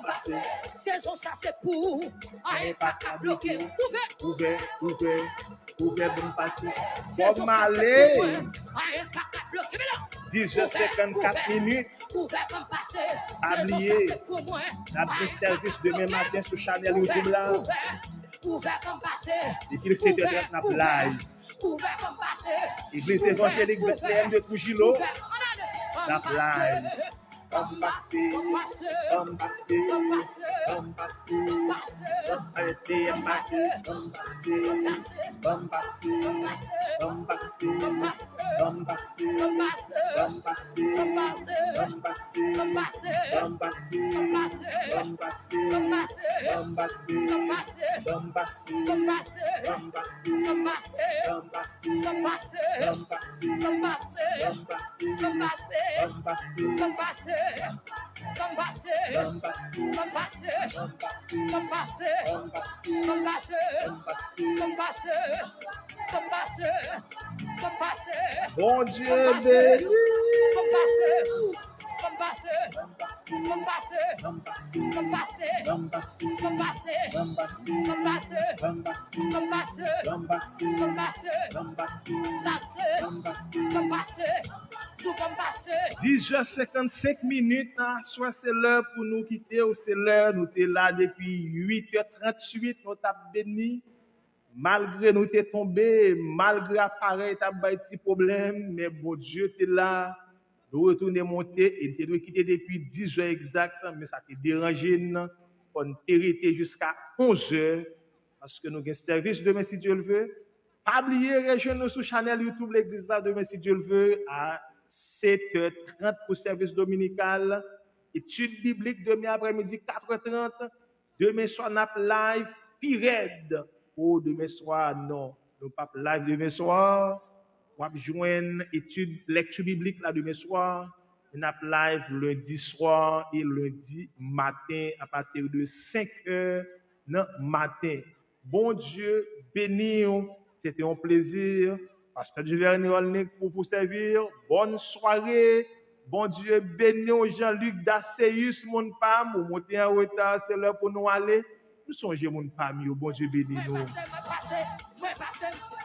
Speaker 2: passé.
Speaker 3: Saison ça c'est pour. Rien pas à bloquer.
Speaker 2: Ouvert, bon passé.
Speaker 3: Saison
Speaker 2: Bon
Speaker 3: ça c'est
Speaker 2: aller.
Speaker 3: pour moi. Rien pas à bloquer.
Speaker 2: 10h54 minutes.
Speaker 3: Ouvert comme passé.
Speaker 2: Tablier.
Speaker 3: Saison ça c'est pour moi.
Speaker 2: La prise service demain matin sur Chanel YouTube là.
Speaker 3: Ouvert comme passé.
Speaker 2: Et qu'il s'est fait la live.
Speaker 3: Ouvert comme passé.
Speaker 2: Église évangélique Bethléem de Trujillo. La live. Comme passé. Bethléem passé. Comme passé. Bon Dieu béni. Dix heures 55 minutes, soit c'est l'heure pour nous quitter ou c'est l'heure, nous sommes là depuis 8h38, nous sommes bénis. Malgré nous sommes tombés, malgré l'appareil, nous avons des petits problèmes, mais bon Dieu, tu es là, nous retournons monter et nous quitter depuis 10 heures exactes, mais ça t'a dérangé, on est resté jusqu'à 11 heures, parce que nous avons un service demain si Dieu le veut. Pas oublier, rejoindre-nous sur Chanel YouTube, l'église là demain si Dieu le veut, à 7h30 pour service dominical. Étude biblique demain après-midi 4h30. Demain soir, nous avons live, Pired. Oh, demain soir, non. Nous pas live demain soir. On va joindre étude lecture biblique là demain soir. Nous avons live lundi soir et lundi matin à partir de 5h matin. Bon Dieu, béni. C'était un plaisir. Pasteur Duvernay pour vous servir. Bonne soirée. Bon Dieu, béni Jean-Luc Dasseus, mon pam. Vous montez en retard, c'est l'heure pour nous aller. Nous songez mon pam. Bon Dieu, béni nous.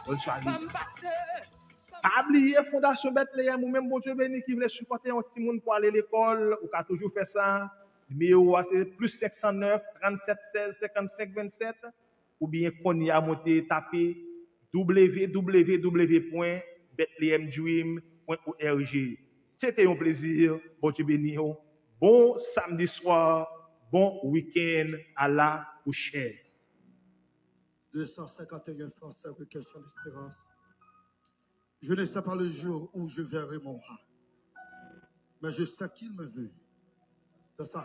Speaker 2: Bonne soirée. Pas oublier Fondation Bethléem ou même bon Dieu béni qui voulait supporter un petit monde pour aller à l'école. Ou qu'a toujours fait ça. Numéro c'est plus 509 37 16 55 27. Ou bien qu'on y a monté taper www.bethlehemdream.org. C'était un plaisir. Bon Dieu béni. Bon samedi soir. Bon week-end. À la prochaine.
Speaker 5: 251 francs, c'est une question d'espérance. Je ne sais pas le jour où je verrai mon âme, mais je sais qu'il me veut. De sa